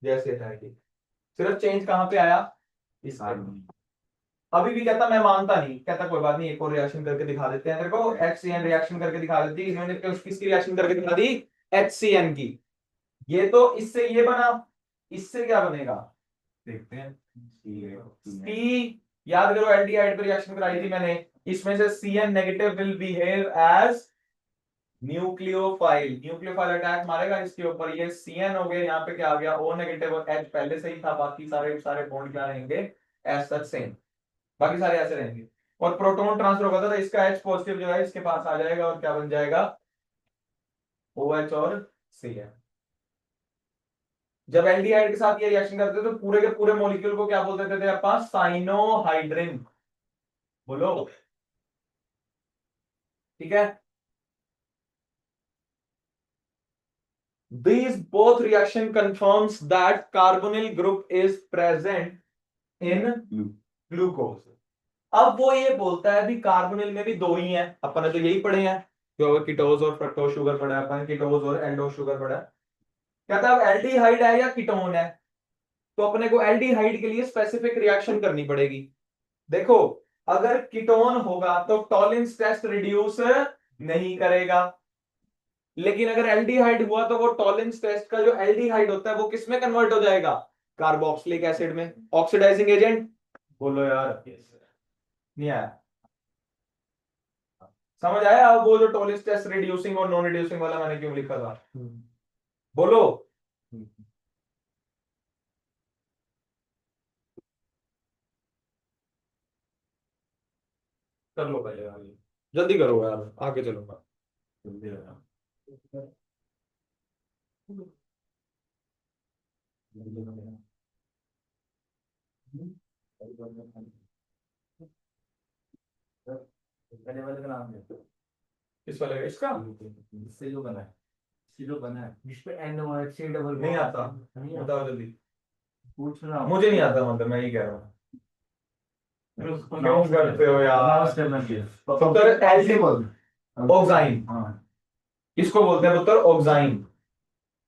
जैसे है कि, सिर्फ चेंज कहां पे आया? इस अभी भी कहता मैं मानता नहीं, कहता कोई बात नहीं, एक और रिएक्शन करके दिखा देते हैं तेरे को। HCN रिएक्शन करके दिखा देती है इन्होंने, किसकी रिएक्शन करके दिखा दी? HCN की। ये तो इससे ये बना, इससे क्या बनेगा देखते हैं। C। याद करो एल्डिहाइड पे रिएक्शन कराई थी मैंने, इसमें से CN negative will behave as nucleophile. Nucleophile attack मारेगा इसके ऊपर, ये CN हो गया, यहाँ पे क्या आ गया? O नेगेटिव और H पहले से ही था, बाकी सारे सारे बॉन्ड क्या रहेंगे? एज सच सेम, बाकी सारे ऐसे रहेंगे। और प्रोटॉन ट्रांसफर होगा था, इसका H पॉजिटिव जो है इसके पास आ जाएगा और क्या बन जाएगा? OH और CN। जब एल्डिहाइड के साथ ये रिएक्शन करते थे तो पूरे के पूरे मॉलिक्यूल को क्या बोल देते थे अपन? साइनोहाइड्रिन। बोलो, ठीक है। These both reaction confirms that carbonyl group is present in glucose. अब वो ये बोलता है भी कार्बोनिल में भी 2 ही हैं, अपन ने तो यही पढ़े हैं, जो कीटोज और फ्रक्टोज शुगर पढ़ा है अपन, कीटोज और एल्डोज शुगर पढ़ा है। कहता है अब एल्डिहाइड है या कीटोन है, तो अपने को एल्डिहाइड के लिए स्पेसिफिक रिएक्शन करनी पड़ेगी। देखो, अगर कीटोन होगा तो टॉलिंस टेस्ट रिड्यूस नहीं करेगा, लेकिन अगर एल्डिहाइड हुआ तो वो टॉलिंस टेस्ट का जो एल्डिहाइड होता है वो किस में कन्वर्ट हो जाएगा? कार्बोक्सिलिक एसिड में, ऑक्सीडाइजिंग एजेंट। बोलो यार, नहीं आया समझ आया? अब वो जो टॉलिंस टेस्ट रिड्यूसिंग और नॉन रिड्यूसिंग वाला मैंने क्यों लिखा था? बोलो। कर लो पहले आगे, जल्दी करो यार, आगे चलूंगा। पहले वाले का नाम है। किस वाले का? इसका इससे जो बना है, इससे जो बना है, जिस पे NOH डबल नहीं आता, नहीं आता। बताओ जल्दी। पूछ रहा हूँ। मुझे नहीं आता, मतलब मैं ही कह रहा हूँ। उसको क्यों करते हो यार? pronounce करना चाहिए। पुत्र ऐसे बोल। ऑक्साइन, हाँ। इसको बोलते हैं पुत्र ऑक्साइन।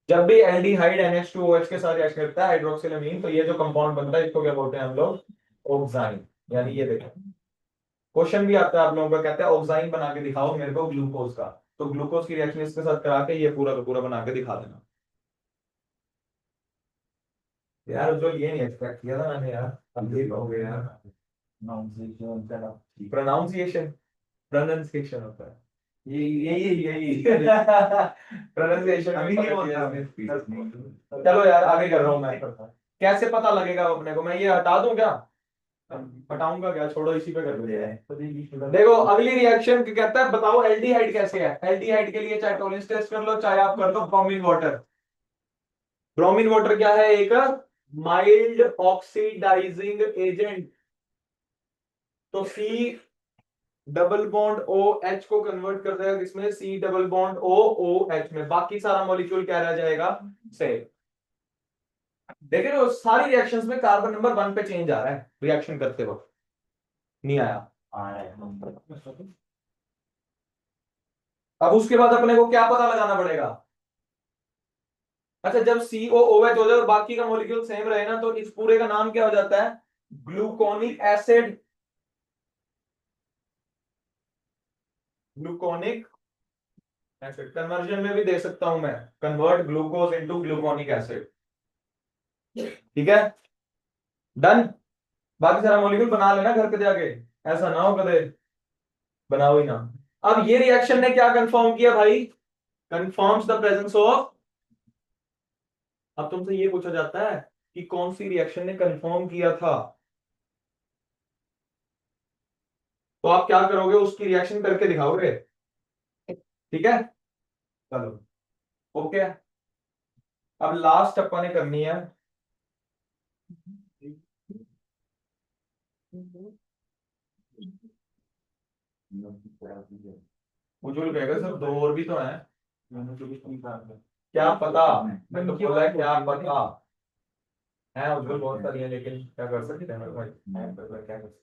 जब भी एल्डिहाइड NH2OH के साथ रिएक्शन करता है हाइड्रोक्सिलमीन, तो ये जो कंपाउंड बनता है इसको क्या बोलते हैं हम लोग? ऑक्साइन। यानी ये देखो, क्वेश्चन भी आता है आप लोगों का, कहता है ऑक्साइन बना के दिखाओ मेरे को ग्लूकोज का, तो ग्लूकोज की रिएक्शन इसके साथ करा के ये पूरा का पूरा बना के दिखा देना। यार जो ये नहीं एक्सपेक्ट किया था मैंने यार, अब ये हो गया यार। प्रोनाउंसिएशन, प्रोनाउंसिएशन होता है यही प्रोनाउंसिएशन अभी नहीं बोलता मैं। चलो यार आगे कर रहा हूँ मैं। कैसे पता लगेगा अपने को? मैं ये हटा दूं क्या? हटाऊंगा क्या? छोड़ो, इसी पे कर लेते हैं। देखो अगली रिएक्शन कहता है बताओ एल्डिहाइड कैसे है। एल्डिहाइड के लिए चाहे टॉलिंस टेस्ट कर लो, चाहे आप कर दो ब्रोमीन वाटर। ब्रोमीन वाटर क्या है? एक माइल्ड ऑक्सीडाइजिंग एजेंट। तो C double bond O H को कन्वर्ट कर देगा किसमें, C double bond O O H में, बाकी सारा मॉलिक्यूल क्या रह जाएगा, सेम। देख रहे हो सारी रिएक्शंस में कार्बन नंबर 1 पे चेंज आ रहा है रिएक्शन करते वक्त, नहीं आया। अब उसके बाद अपने को क्या पता लगाना पड़ेगा, अच्छा जब COOH हो जाए और बाकी का मॉलिक्यूल सेम रहे ना, तो इस पूरे का नाम क्या हो जाता है, gluconic acid. Gluconic acid conversion में भी दे सकता हूं मैं, convert glucose into gluconic acid, ठीक है, डन। बाकी सारा मॉलिक्यूल बना लेना घर पे जाके, ऐसा ना हो कदे बनाओ ही ना। अब ये रिएक्शन ने क्या कंफर्म किया भाई, कंफर्म्स द प्रेजेंस ऑफ, अब तुमसे ये पूछा जाता है कि कौन सी रिएक्शन ने कंफर्म किया था, तो आप क्या करोगे, उसकी रिएक्शन करके दिखाओगे, ठीक है, चलो ओके। अब लास्ट अपन ने करनी है, उज्जवल कहेगा सर 2 और भी तो हैं, क्या पता, मैं तो बोला है क्या पता है, उज्जवल बहुत सारी है, लेकिन क्या कर सकते हैं मेरे भाई, क्या कर सकते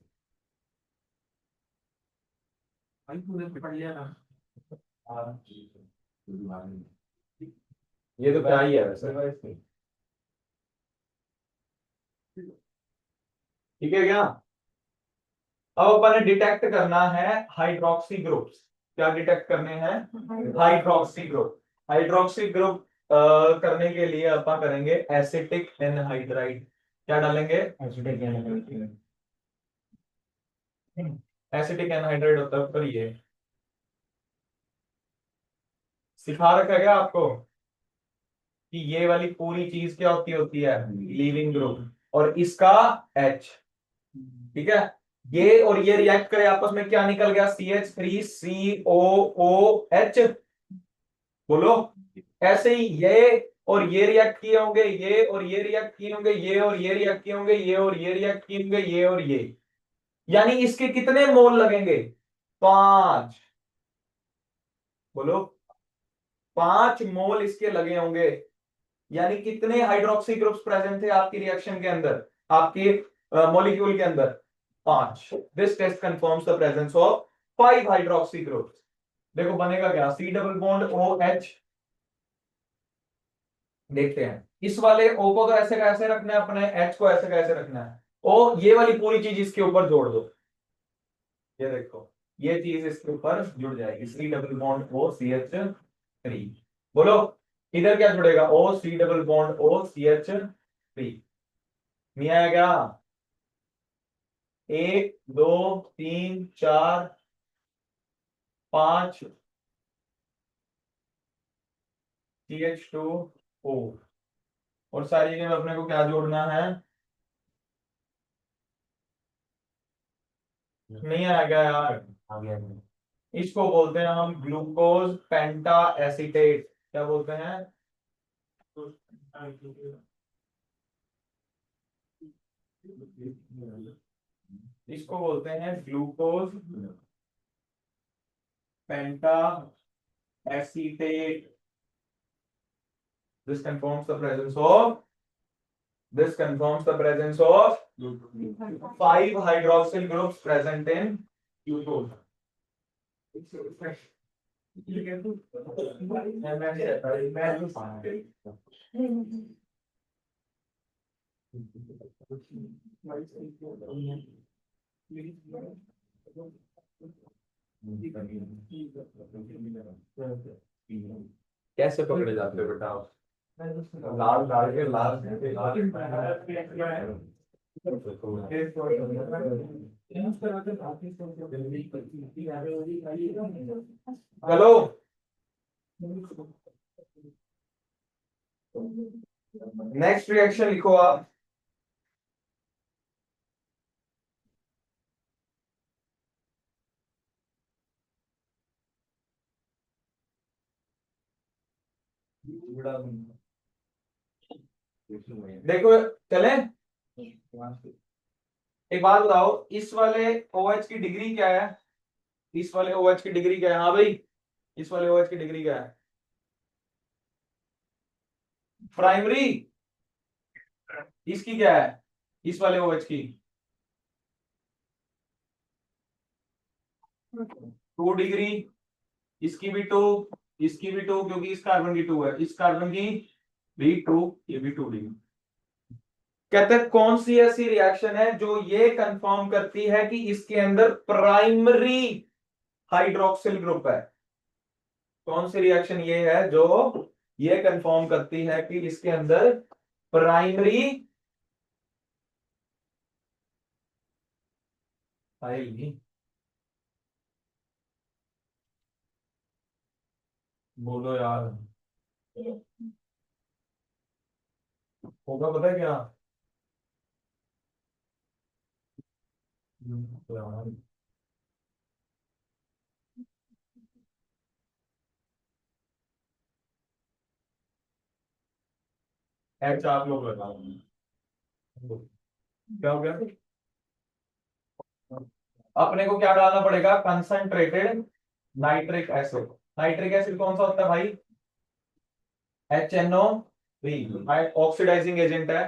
भाई तूने पढ़ लिया ना। हैं? ये तो क्या ही है वैसे, ठीक है क्या। अब अपन ने डिटेक्ट करना है हाइड्रोक्सी ग्रुप्स, क्या डिटेक्ट करने हैं, हाइड्रोक्सी ग्रुप। हाइड्रोक्सी ग्रुप करने के लिए अपन करेंगे एसिटिक एनहाइड्राइड, क्या डालेंगे, एसिटिक एनहाइड्राइड होता है ऊपर, ये सिखा रखा है क्या आपको कि ये वाली पूरी चीज क्या होती है लीविंग ग्रुप, और इसका H, ठीक है, ये और ये रिएक्ट करे आपस में, क्या निकल गया, CH3COOH, बोलो। ऐसे ही ये और ये रिएक्ट किए होंगे, ये और ये रिएक्ट किए होंगे, ये और ये रिएक्ट किए होंगे, ये और ये रिएक्ट किए होंगे, ये और ये, यानी इसके कितने मोल लगेंगे, 5, बोलो, 5 मोल इसके लगे होंगे। यानी कितने हाइड्रोक्सी ग्रुप्स प्रेजेंट थे आपकी रिएक्शन के अंदर, आपके मॉलिक्यूल के अंदर, 5। This test confirms the presence of 5 hydroxy groups. देखो बनेगा क्या, C double bond O H, देखते हैं इस वाले O को तो ऐसे का ऐसे रखना है अपने, H को ऐसे का ऐसे रखना है, ओ ये वाली पूरी चीज इसके ऊपर जोड़ दो, ये देखो ये चीज इसके ऊपर जुड़ जाएगी, सी डबल बॉन्ड O CH3, बोलो इधर क्या जुड़ेगा, O C double bond O CH3, नहीं आएगा, 1 2 3 4 5 CH2O, और सारी जगह अपने को क्या जोड़ना है, नहीं आएगा यार, इसको बोलते हैं हम ग्लूकोज पेंटा एसीटेट, क्या बोलते हैं, इसको बोलते हैं glucose penta acetate. This confirms the presence of, this confirms the presence of 5 hydroxyl groups present in glucose. कैसे पकड़े जाते हो बेटा आप? लाल डाल के लाल हेलो, नेक्स्ट रिएक्शन लिखो आप, देखो चले, एक बात बताओ, इस वाले OH की डिग्री क्या है, इस वाले OH की डिग्री क्या है? हाँ भाई, इस वाले OH की डिग्री क्या है? प्राइमरी। इसकी क्या है? इस वाले OH की 2 डिग्री, इसकी भी 2, इसकी भी 2, क्योंकि इस कार्बन की 2 है, इस कार्बन की भी 2, ये भी 2 डिग्री। कहते हैं कौन सी ऐसी रिएक्शन है जो ये कंफर्म करती है कि इसके अंदर प्राइमरी हाइड्रोक्सिल ग्रुप है? कौन सी रिएक्शन ये है जो ये कंफर्म करती है कि इसके अंदर प्राइमरी नहीं, बोलो यार, होगा पता है क्या? एच आप लोग लगाओ, क्या हो गया? अपने को क्या डालना पड़ेगा? Concentrated nitric acid. Nitric acid कौन सा होता है भाई? HNO3, ऑक्सीडाइजिंग एजेंट है।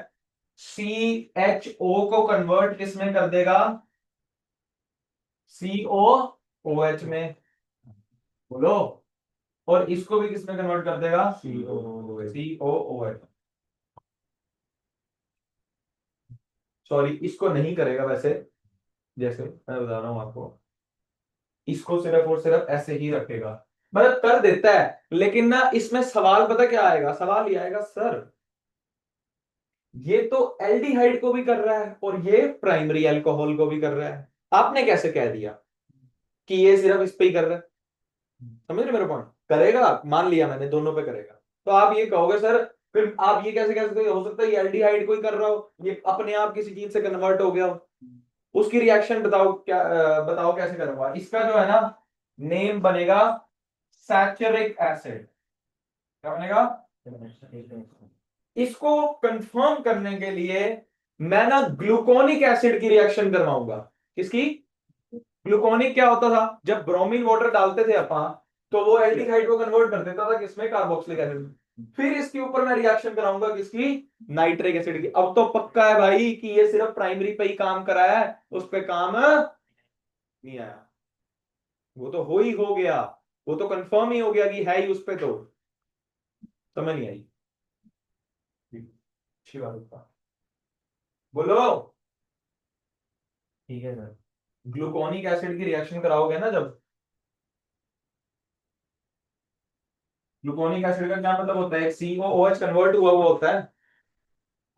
CHO को कन्वर्ट किसमें कर देगा? COOH में, बोलो। और इसको भी किसमें कन्वर्ट कर देगा? COOH। सॉरी, इसको नहीं करेगा वैसे, जैसे मैं बता रहा हूं आपको, इसको सिर्फ और सिर्फ ऐसे ही रखेगा, मतलब कर देता है। लेकिन ना इसमें सवाल पता क्या आएगा? सवाल ये आएगा, सर ये तो एल्डिहाइड को भी कर रहा है और ये प्राइमरी अल्कोहल को भी कर रहा है, आपने कैसे कह दिया कि ये सिर्फ इस पे ही कर रहा है? समझ रहे मेरे पॉइंट? करेगा, मान लिया मैंने, दोनों पे करेगा, तो आप ये कहोगे सर, फिर आप ये कैसे कह सकते हो सकता है ये एल्डिहाइड को ही कर रहा हो, ये अपने आप किसी चीज से कन्वर्ट हो गया हो? उसकी रिएक्शन बताओ, क्या बताओ कैसे करूंगा? इसका जो है ना नेम बनेगा सैचुरिक एसिड। क्या बनेगा? इसको कंफर्म करने के लिए मैं ना ग्लूकोनिक एसिड की रिएक्शन करवाऊंगा। किसकी? ग्लूकोनिक क्या होता था? जब ब्रोमीन वाटर डालते थे अपन, तो वो एल्डिहाइड को कन्वर्ट कर देता था किसमें? Carboxylic acid. फिर इसके ऊपर मैं रिएक्शन कराऊंगा किसकी? नाइट्रिक एसिड की। अब तो पक्का है भाई कि ये सिर्फ प्राइमरी पे ही काम करा है, उस पे काम नहीं आया। वो तो हो ही हो गया, वो तो कंफर्म ही हो गया कि है ही उस पे, तो समझ नहीं आई? अच्छी बात होता, बोलो। ठीक है सर। ग्लूकोनिक एसिड की रिएक्शन कराओगे ना जब, ग्लूकोनिक एसिड का क्या मतलब होता है? COOH कन्वर्ट हुआ हुआ होता है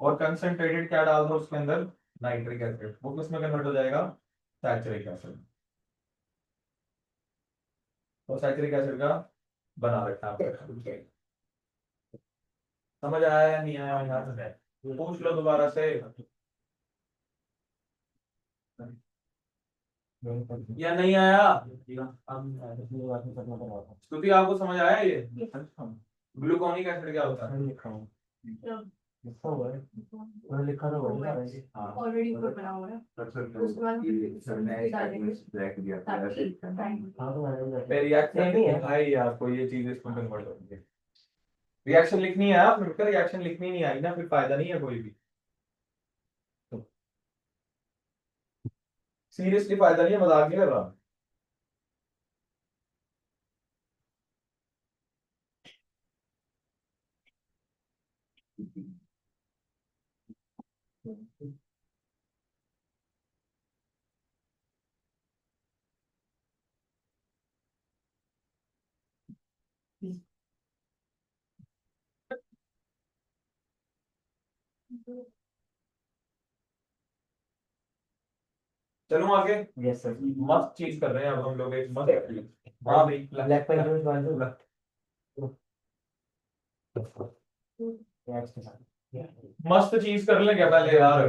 और कंसंट्रेटेड क्या डाल दो उसके अंदर? Nitric acid. वो किसमें कन्वर्ट हो जाएगा? सैचुरिक एसिड। तो सैचुरिक एसिड का बना रखा है। समझ आया या नहीं आया? यहाँ से पूछ लो दोबारा से, या नहीं आया? क्योंकि आपको समझ आया ये ग्लूकोनिक एसिड क्या होता है? लिखा हुआ है, मैंने लिखा था वही ना। ऑलरेडी ऊपर बना हुआ है। उसके बाद हाँ तो मैंने रिएक्शन नहीं है। भाई, आपको ये चीज इसमें कन्वर्ट होगी। रिएक्शन लिखनी है, आप मिलकर रिएक्शन लिखनी नहीं आई ना, फिर फायदा नहीं है कोई भी, सीरियसली फायदा नहीं है, मजाक नहीं कर रहा। चलो आगे, यस सर। मस्त चीज कर रहे हैं अब हम लोग, एक मस्त। हाँ भाई, ब्लैक पेपर वाले मस्त चीज कर लेंगे पहले यार।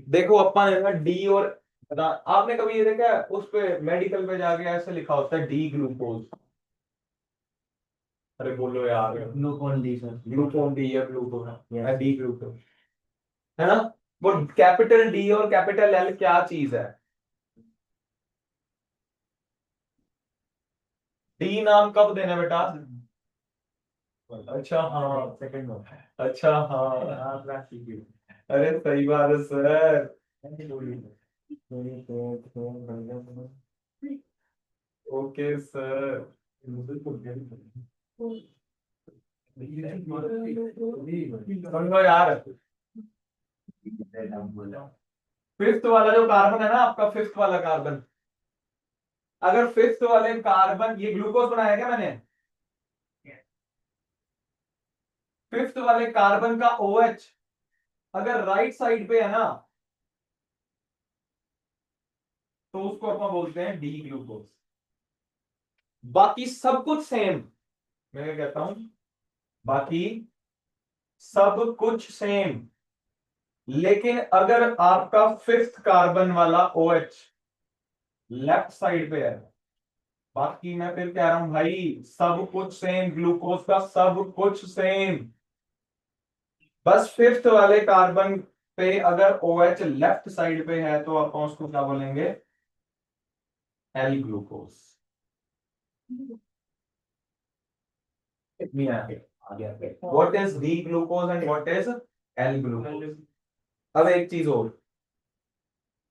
देखो अपन है ना डी और आपने कभी ये देखा है उस पे मेडिकल पे जाके ऐसे लिखा होता है डी ग्लूकोज? अरे बोलो यार, Glucon D sir. Glucon D या ग्लूकोन Yes. है, डी ग्लूकोज है ना। वो कैपिटल डी और कैपिटल एल क्या चीज है? डी नाम कब देना बेटा? अच्छा हाँ, सेकंड वन अच्छा हाँ, अरे सही बात है सर। Okay sir. समझो यार, फिफ्थ वाला जो कार्बन है ना आपका, फिफ्थ वाला कार्बन, अगर फिफ्थ वाले कार्बन, ये ग्लूकोज बनाया क्या मैंने? फिफ्थ वाले कार्बन का OH अगर राइट साइड पे है ना, तो उसको अपन बोलते हैं डी ग्लूकोज। बाकी सब कुछ सेम, मैं क्या कहता हूं, बाकी सब कुछ सेम, लेकिन अगर आपका फिफ्थ कार्बन वाला OH लेफ्ट साइड पे है, बाकी मैं फिर कह रहा हूं भाई सब कुछ सेम, ग्लूकोज का सब कुछ सेम, बस फिफ्थ वाले कार्बन पे अगर OH लेफ्ट साइड पे है तो आप उसको क्या बोलेंगे? L glucose. What is D glucose and what is L glucose? अब एक चीज और,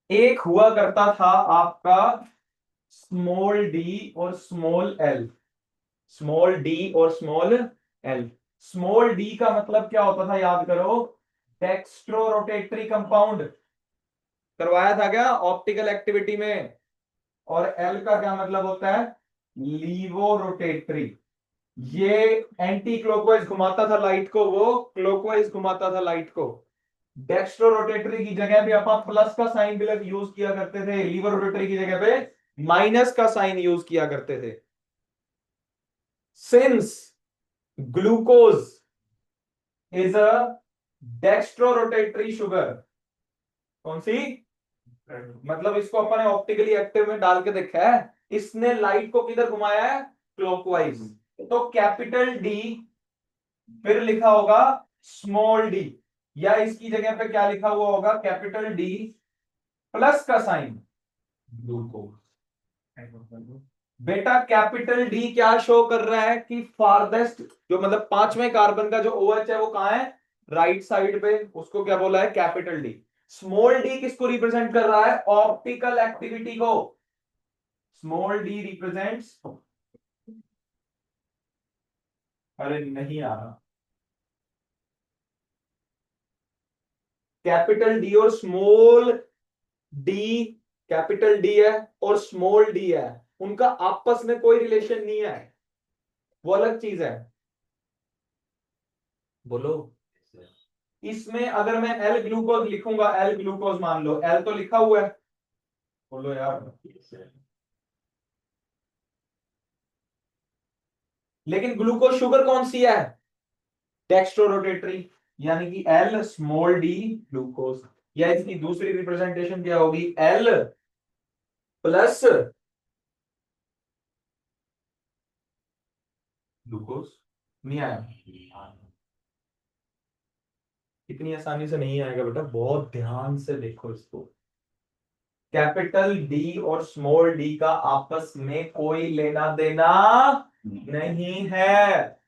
एक हुआ करता था आपका स्मॉल डी और स्मॉल एल, स्मॉल डी और स्मॉल एल। स्मॉल डी का मतलब क्या होता था याद करो? डेक्स्ट्रो रोटेटरी कंपाउंड, करवाया था क्या ऑप्टिकल एक्टिविटी में? और एल का क्या मतलब होता है? Laevo rotatory. ये एंटी क्लॉकवाइज घुमाता था लाइट को, वो क्लॉकवाइज घुमाता था लाइट को। डेक्स्ट्रो रोटेटरी की जगह पे अपन प्लस का साइन भी यूज किया करते थे, लीवर रोटेटरी की जगह पे माइनस का साइन यूज किया करते थे। Since glucose is a dextro rotatory sugar, कौन सी? मतलब इसको अपन ने ऑप्टिकली एक्टिव में डाल के देखा है, इसने लाइट को किधर घुमाया है? क्लॉकवाइज। तो कैपिटल डी फिर लिखा होगा स्मॉल डी, या इसकी जगह पे क्या लिखा हुआ होगा? कैपिटल डी प्लस का साइन ग्लूकोज। बेटा कैपिटल डी क्या शो कर रहा है कि फारदेस्ट, जो मतलब पांचवें कार्बन का जो OH है वो कहां है? राइट साइड पे, उसको क्या बोला है? Capital D. स्मॉल डी किसको रिप्रेजेंट कर रहा है? ऑप्टिकल एक्टिविटी को। स्मॉल डी रिप्रेजेंट्स, अरे नहीं आ रहा, कैपिटल डी और स्मॉल डी, कैपिटल डी है और स्मॉल डी है, उनका आपस में कोई रिलेशन नहीं है, वो अलग चीज है। बोलो, इसमें अगर मैं एल ग्लूकोज लिखूंगा, एल ग्लूकोज मान लो, एल तो लिखा हुआ है, बोलो यार, लेकिन ग्लूकोज शुगर कौन सी है? डेक्स्ट्रो रोटेटरी, यानी कि एल स्मॉल डी ग्लूकोज, या इसकी दूसरी रिप्रेजेंटेशन क्या होगी? L plus glucose. नहीं आया? इतनी आसानी से नहीं आएगा बेटा, बहुत ध्यान से देखो इसको। कैपिटल डी और स्मॉल डी का आपस में कोई लेना देना नहीं है।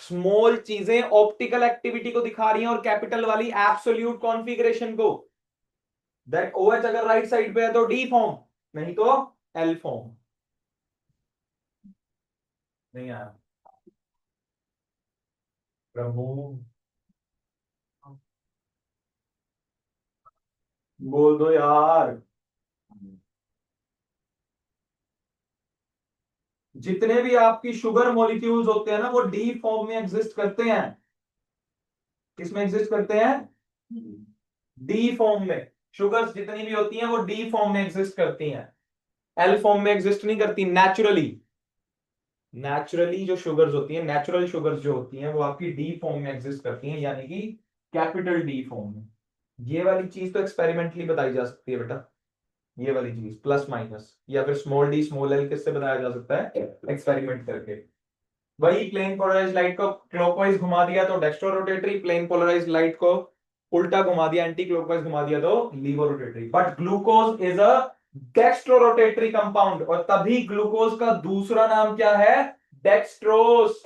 स्मॉल चीजें ऑप्टिकल एक्टिविटी को दिखा रही हैं और कैपिटल वाली एब्सोल्यूट कॉन्फ़िगरेशन को। दैट OH अगर राइट साइड पे है तो डी फॉर्म, नहीं तो एल फॉर्म। नहीं आया प्रभु, बोल दो यार। जितने भी आपकी शुगर मॉलिक्यूल्स होते हैं ना, वो डी फॉर्म में एग्जिस्ट करते हैं। किसमें एग्जिस्ट करते हैं? डी फॉर्म में। शुगर्स जितनी भी होती हैं वो डी फॉर्म में एग्जिस्ट करती हैं, एल फॉर्म में एग्जिस्ट नहीं करती। नेचुरली, नेचुरली जो शुगर्स होती हैं, नेचुरल शुगर्स जो होती हैं, वो आपकी डी फॉर्म में एग्जिस्ट करती हैं, यानी कि कैपिटल डी फॉर्म में। ये वाली चीज तो एक्सपेरिमेंटली बताई जा सकती है बेटा, ये वाली चीज प्लस माइनस, या फिर स्मॉल डी स्मॉल एल किससे बताया जा सकता है? एक्सपेरिमेंट करके। वही प्लेन पोलराइज्ड लाइट को क्लॉकवाइज घुमा दिया तो dextro rotatory, plane polarized light को उल्टा घुमा दिया, एंटी क्लॉकवाइज घुमा दिया तो levo rotatory. But glucose is a dextrorotatory compound, और तभी ग्लूकोज का दूसरा नाम क्या है? डेक्स्ट्रोस।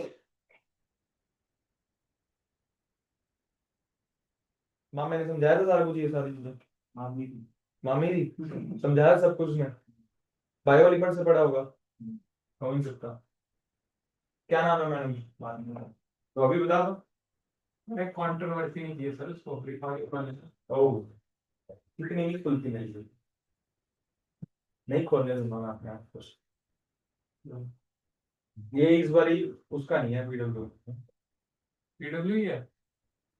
माँ मैंने समझाया था सारा कुछ, ये सारी चीजें मामी मामी जी समझाया सब कुछ ने, बायो एलिमेंट से पढ़ा होगा, हो नहीं सकता। क्या नाम है मैडम? बाद में तो अभी बता दो। मैं कंट्रोवर्सी नहीं किया सर उसको रिकॉर्ड करने। ओह, इतनी इंग्लिश खुलती नहीं, नहीं खोलने दूंगा अपने आप को। ये इस बारी उसका नहीं है पीडब्ल्यू। पीडब्ल्यू ही है।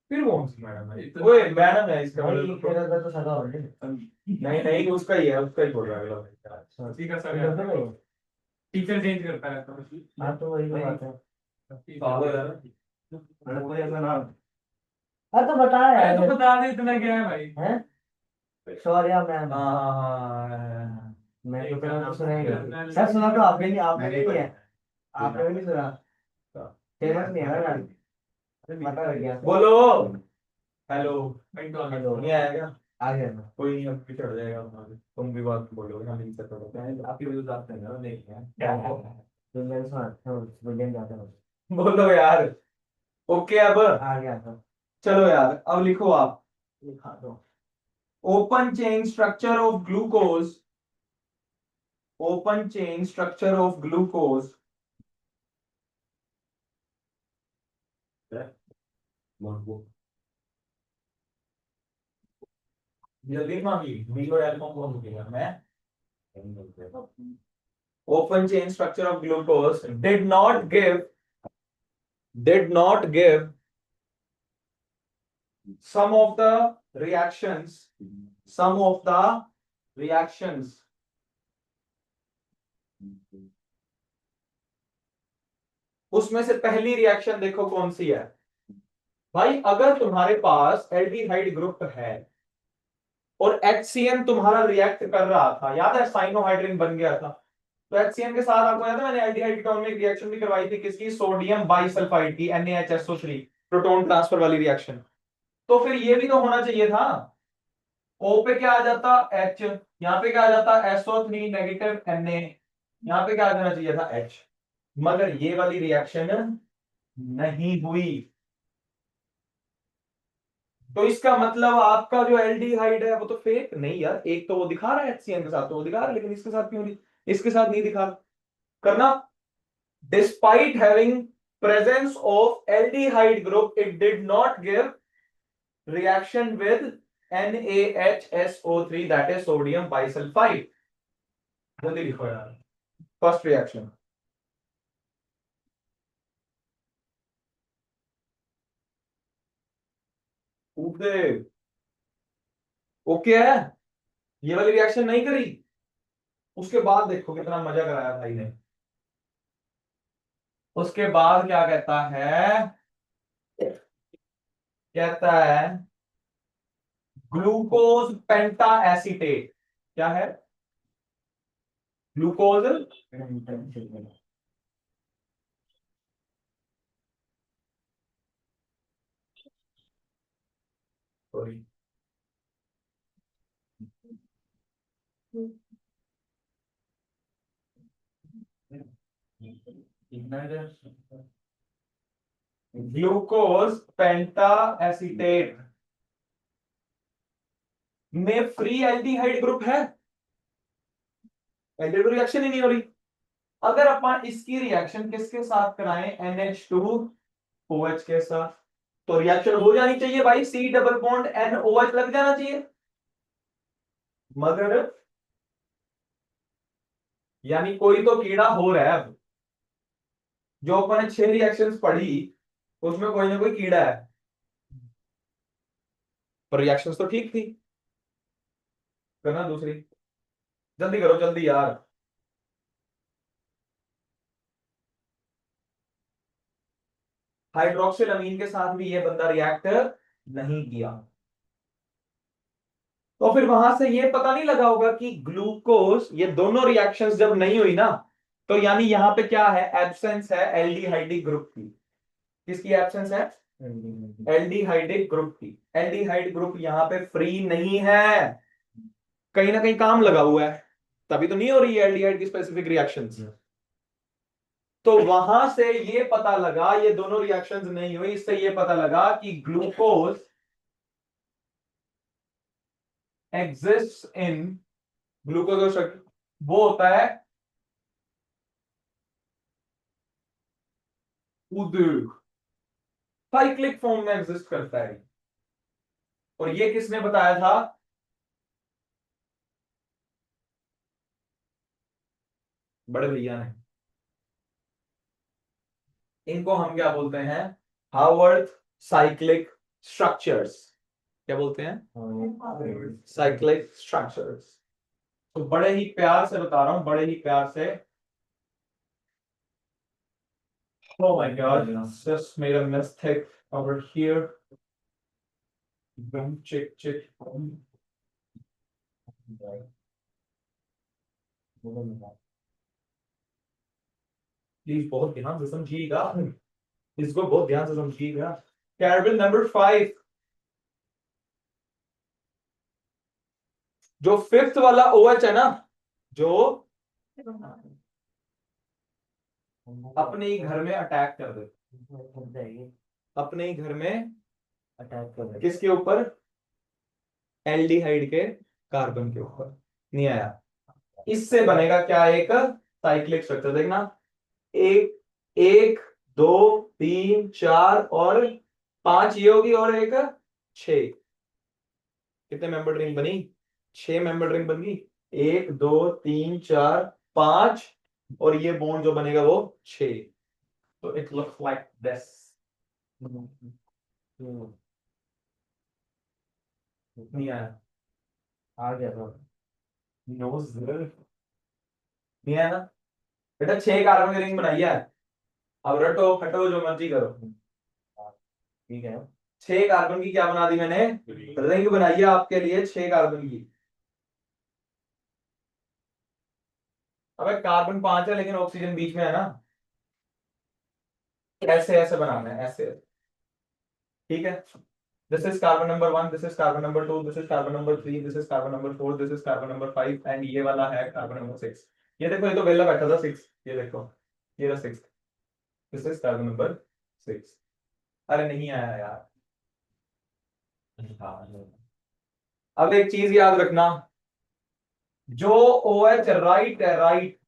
फिर कौन सी मैडम है? इतना- वो मैडम है इसका भाई मतलब। तेरा तो सगा ऑलरेडी। नहीं नहीं, उसका ही है, उसका ही बोल रहा है अगला। उसी का ये सर तो टीचर चेंज करता रहता है। हाँ तो वही तो बात है। पागल है ना? मैंने कोई ऐसा ना हाँ तो बता अरे यार। तो बता दे इतना क्या है भाई। हैं सॉरी यार मैम। हाँ। मैं तो तेरा कुछ सुना ही नहीं सर। सुना तो आपने नहीं, आपने भी नहीं है, आपने भी नहीं सुना। फेमस नहीं है ना मैम, पता लग गया। बोलो हेलो। हेलो नहीं आया क्या? आ गया ना। कोई नहीं, अब भी चढ़ जाएगा हमारे। तुम भी बात बोलोगे ना, लिंक से करो। आपकी वीडियो आते हैं ना, देखते हैं दुनिया में सुना दुनिया में जाता है। बोलो यार। ओके अब आ गया था। चलो यार, अब लिखो आप। लिखा दो। Open chain structure of glucose, open chain structure of glucose जल्दी मांगी बीलो एल्बम को मुझे मैं। Open chain structure of glucose did not give some of the reactions, some of the reactions उसमें से पहली रिएक्शन देखो कौन सी है भाई। अगर तुम्हारे पास एल्डिहाइड ग्रुप है और HCN तुम्हारा रिएक्ट कर रहा था, याद है साइनोहाइड्रिन बन गया था, तो HCN के साथ आपको याद है मैंने एल्डिहाइड कीटोन में एक रिएक्शन भी करवाई थी, किसकी? सोडियम बाइसल्फाइड की, NaHSO3, प्रोटॉन ट्रांसफर वाली रिएक्शन। तो फिर ये भी तो होना चाहिए था। O पे क्या आ जाता? H, यहाँ पे क्या आ जाता? SO3 नेगेटिव Na, यहाँ पे क्या आ जाना चाहिए था? H। मगर ये वाली रिएक्शन नहीं हुई, तो इसका मतलब आपका जो एल्डिहाइड है वो तो फेक नहीं यार। एक तो वो दिखा रहा है HCN के साथ, तो वो दिखा रहा है, लेकिन इसके साथ क्यों नहीं? इसके साथ नहीं दिखा करना। Despite having presence of aldehyde group it did not give reaction with NaHSO3 that is sodium bisulfite। जल्दी लिखो यार। फर्स्ट रिएक्शन ओके है, ये वाली रिएक्शन नहीं करी। उसके बाद देखो कितना मजा कराया भाई ने। उसके बाद क्या कहता है? कहता है ग्लूकोज पेंटा एसीटेट। क्या है? ग्लूकोज सॉरी ग्लूकोज पेंटा एसीटेट में फ्री एल्डिहाइड ग्रुप है, एल्डिहाइड रिएक्शन ही नहीं हो रही। अगर अपन इसकी रिएक्शन किसके साथ कराएं? NH2OH के साथ, तो रिएक्शन हो जानी चाहिए भाई, C डबल बॉन्ड NOH लग जाना चाहिए। मगर यानी कोई तो कीड़ा हो रहा है। अब जो अपन ने 6 रिएक्शंस पढ़ी उसमें कोई ना कोई कीड़ा है, पर रिएक्शंस तो ठीक थी। करना दूसरी, जल्दी करो जल्दी यार। हाइड्रोक्सिल अमीन के साथ भी ये बंदा रिएक्ट नहीं किया, तो फिर वहां से ये पता नहीं लगा होगा कि ग्लूकोज, ये दोनों रिएक्शंस जब नहीं हुई ना, तो यानी यहां पे क्या है? एब्सेंस है एल्डिहाइडिक ग्रुप की। किसकी एब्सेंस है? एल्डिहाइडिक ग्रुप की। एल्डिहाइड ग्रुप यहां पे फ्री नहीं है, कहीं ना कहीं काम लगा हुआ है। तभी तो नहीं हो रही है एल्डिहाइड की स्पेसिफिक रिएक्शंस। तो वहां से ये पता लगा, ये दोनों रिएक्शंस नहीं हुई, इससे ये पता लगा कि ग्लूकोज एग्जिस्ट इन, ग्लूकोज वो होता है उद्योग, साइक्लिक फॉर्म में एग्जिस्ट करता है। और ये किसने बताया था? बड़े भैया ने। इनको हम क्या बोलते हैं? Harvard cyclic structures. क्या बोलते हैं? Cyclic structures. तो बड़े ही प्यार से बता रहा हूं, बड़े ही प्यार से। Oh my God, just made a mistake over here. Boom, chick, chick. Please बहुत ध्यान से समझिएगा, इसको बहुत ध्यान से समझिएगा। कार्बन नंबर 5, जो फिफ्थ वाला OH है ना, जो अपने ही घर में अटैक कर दे, अपने ही घर में अटैक कर रहे किसके ऊपर? एल्डिहाइड के कार्बन के ऊपर। नहीं आया? इससे बनेगा क्या? एक साइक्लिक स्ट्रक्चर। देखना, एक, एक, दो, तीन, चार और 5 ये होगी, और एक 6। कितने मेंबर रिंग बनी? 6 मेंबर रिंग बन गई। 1 2 3 4 5, और ये बॉन्ड जो बनेगा वो 6। तो इट लुक्स लाइक दिस। नहीं आया? आ गया तो नो सर, नहीं आया ना बेटा। 6 कार्बन की रिंग बनाई है। अब रटो खटो जो मर्जी करो। ठीक है। 6 कार्बन की क्या बना दी मैंने? रिंग बनाई है आपके लिए 6 कार्बन की। अबे कार्बन 5 है लेकिन ऑक्सीजन बीच में है ना, ऐसे ऐसे बनाना है, ऐसे। ठीक है, this is carbon number 1, this is carbon number 2, this is carbon number 3, this is carbon number 4, this is carbon number 5, and ये वाला है कार्बन नंबर 6। ये देखो, ये तो वेला बैठा था 6, ये देखो, ये रहा 6, दिस इज कार्बन नंबर 6। अरे नहीं आया यार। अब एक चीज याद रखना, जो OH राइट है, राइट,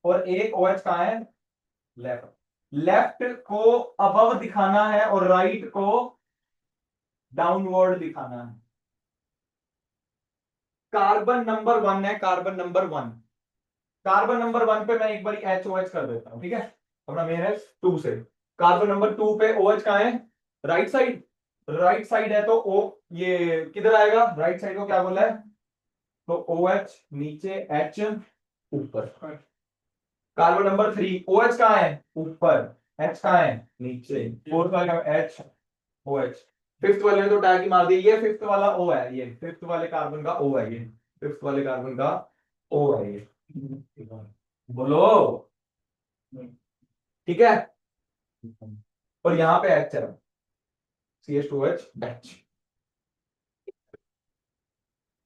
और एक OH कहां है? लेफ्ट। लेफ्ट को अबव दिखाना है और राइट को डाउनवर्ड दिखाना है। कार्बन नंबर 1 है, कार्बन नंबर 1। कार्बन नंबर 1 पे मैं एक बार HOH कर देता हूं, ठीक है? अपना मेन है 2 से। कार्बन नंबर 2 पे OH कहां है? Right side. राइट साइड है तो O ये किधर आएगा? राइट साइड को क्या बोला है? तो OH नीचे, H ऊपर। कार्बन नंबर 3 OH कहां है? ऊपर। H कहां है? नीचे। फोर्थ वाले में H OH। फिफ्थ वाले ने तो टैग ही मार दिया, ये फिफ्थ वाला O है, ये फिफ्थ वाले कार्बन का O है, ये फिफ्थ वाले कार्बन का O है ये। बोलो, ठीक है? और यहां पे H है, CH2H H।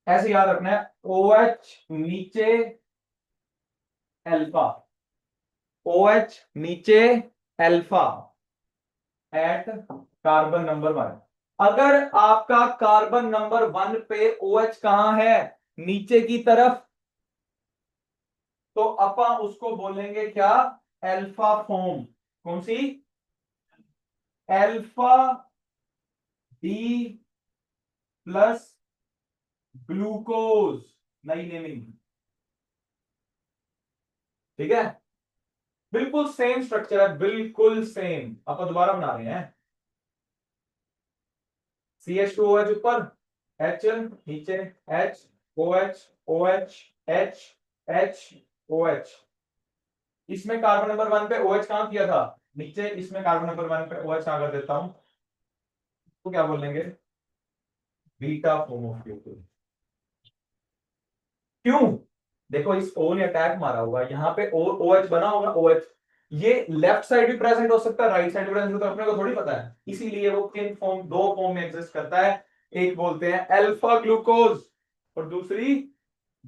ऐसे याद रखना है, OH नीचे अल्फा, OH नीचे अल्फा एट कार्बन नंबर 1। अगर आपका कार्बन नंबर 1 पे OH कहां है? नीचे की तरफ, तो अपन उसको बोलेंगे क्या? Alpha form. कौन सी? अल्फा डी प्लस ग्लूकोज, नई नेमिंग। ठीक है, बिल्कुल सेम स्ट्रक्चर है, बिल्कुल सेम। अपन दोबारा बना रहे हैं। CH2OH ऊपर, H नीचे, H OH OH H H OH। इसमें कार्बन नंबर 1 पे OH कहां किया था? नीचे। इसमें कार्बन नंबर 1 पे OH कहां कर देता हूं, तो क्या बोलेंगे? Beta form of glucose. क्यों? देखो, इस O ने अटैक मारा होगा, यहाँ पे OH बना होगा, OH ये लेफ्ट साइड भी प्रेजेंट हो सकता है, राइट साइड भी प्रेजेंट हो सकता है, अपने को थोड़ी पता है। इसीलिए वो किन फॉर्म, 2 फॉर्म में एग्जिस्ट करता है। एक बोलते हैं अल्फा ग्लूकोज और दूसरी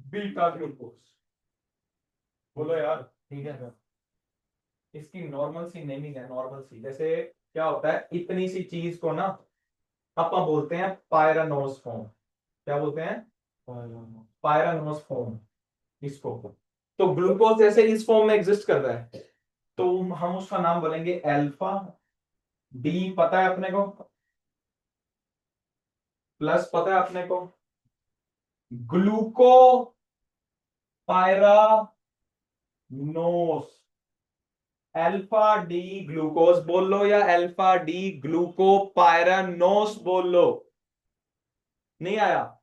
बीटा ग्लूकोज। बोलो यार, ठीक है सर। इसकी नॉर्मल सी नेमिंग है, नॉर्मल सी। जैसे क्या होता है, इतनी सी चीज को ना अपन बोलते हैं पायरानोस्फॉर्म। क्या बोलते हैं? पायरानोस्फॉर्म इसको। तो ग्लूकोज जैसे इस फॉर्म में एग्जिस्ट कर रहा है, तो हम उसका नाम बोलेंगे अल्फा। डी पता है अपने को, प्लस पता है अपने को, ग्लूको पायरानोस। अल्फा डी ग्लूकोज बोल लो या अल्फा डी ग्लूको पायरानोस बोल लो, नहीं आया।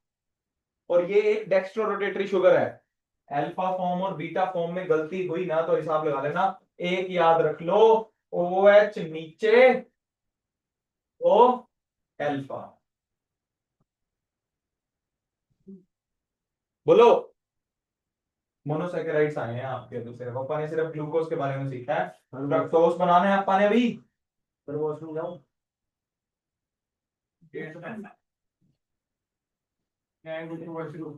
और ये एक डेक्स्ट्रो रोटेटरी शुगर है। अल्फा फॉर्म और बीटा फॉर्म में गलती हुई ना तो हिसाब लगा लेना। एक याद रख लो, ओ एच नीचे, ओ अल्फा। बोलो। मोनोसैकेराइड्स आए हैं आपके दूसरे। पापा ने सिर्फ ग्लूकोज के बारे में सीखा है, फ्रक्टोज बनाने हैं पापा ने अभी। फिर वॉशरूम जाऊं? Yeah, good to watch you.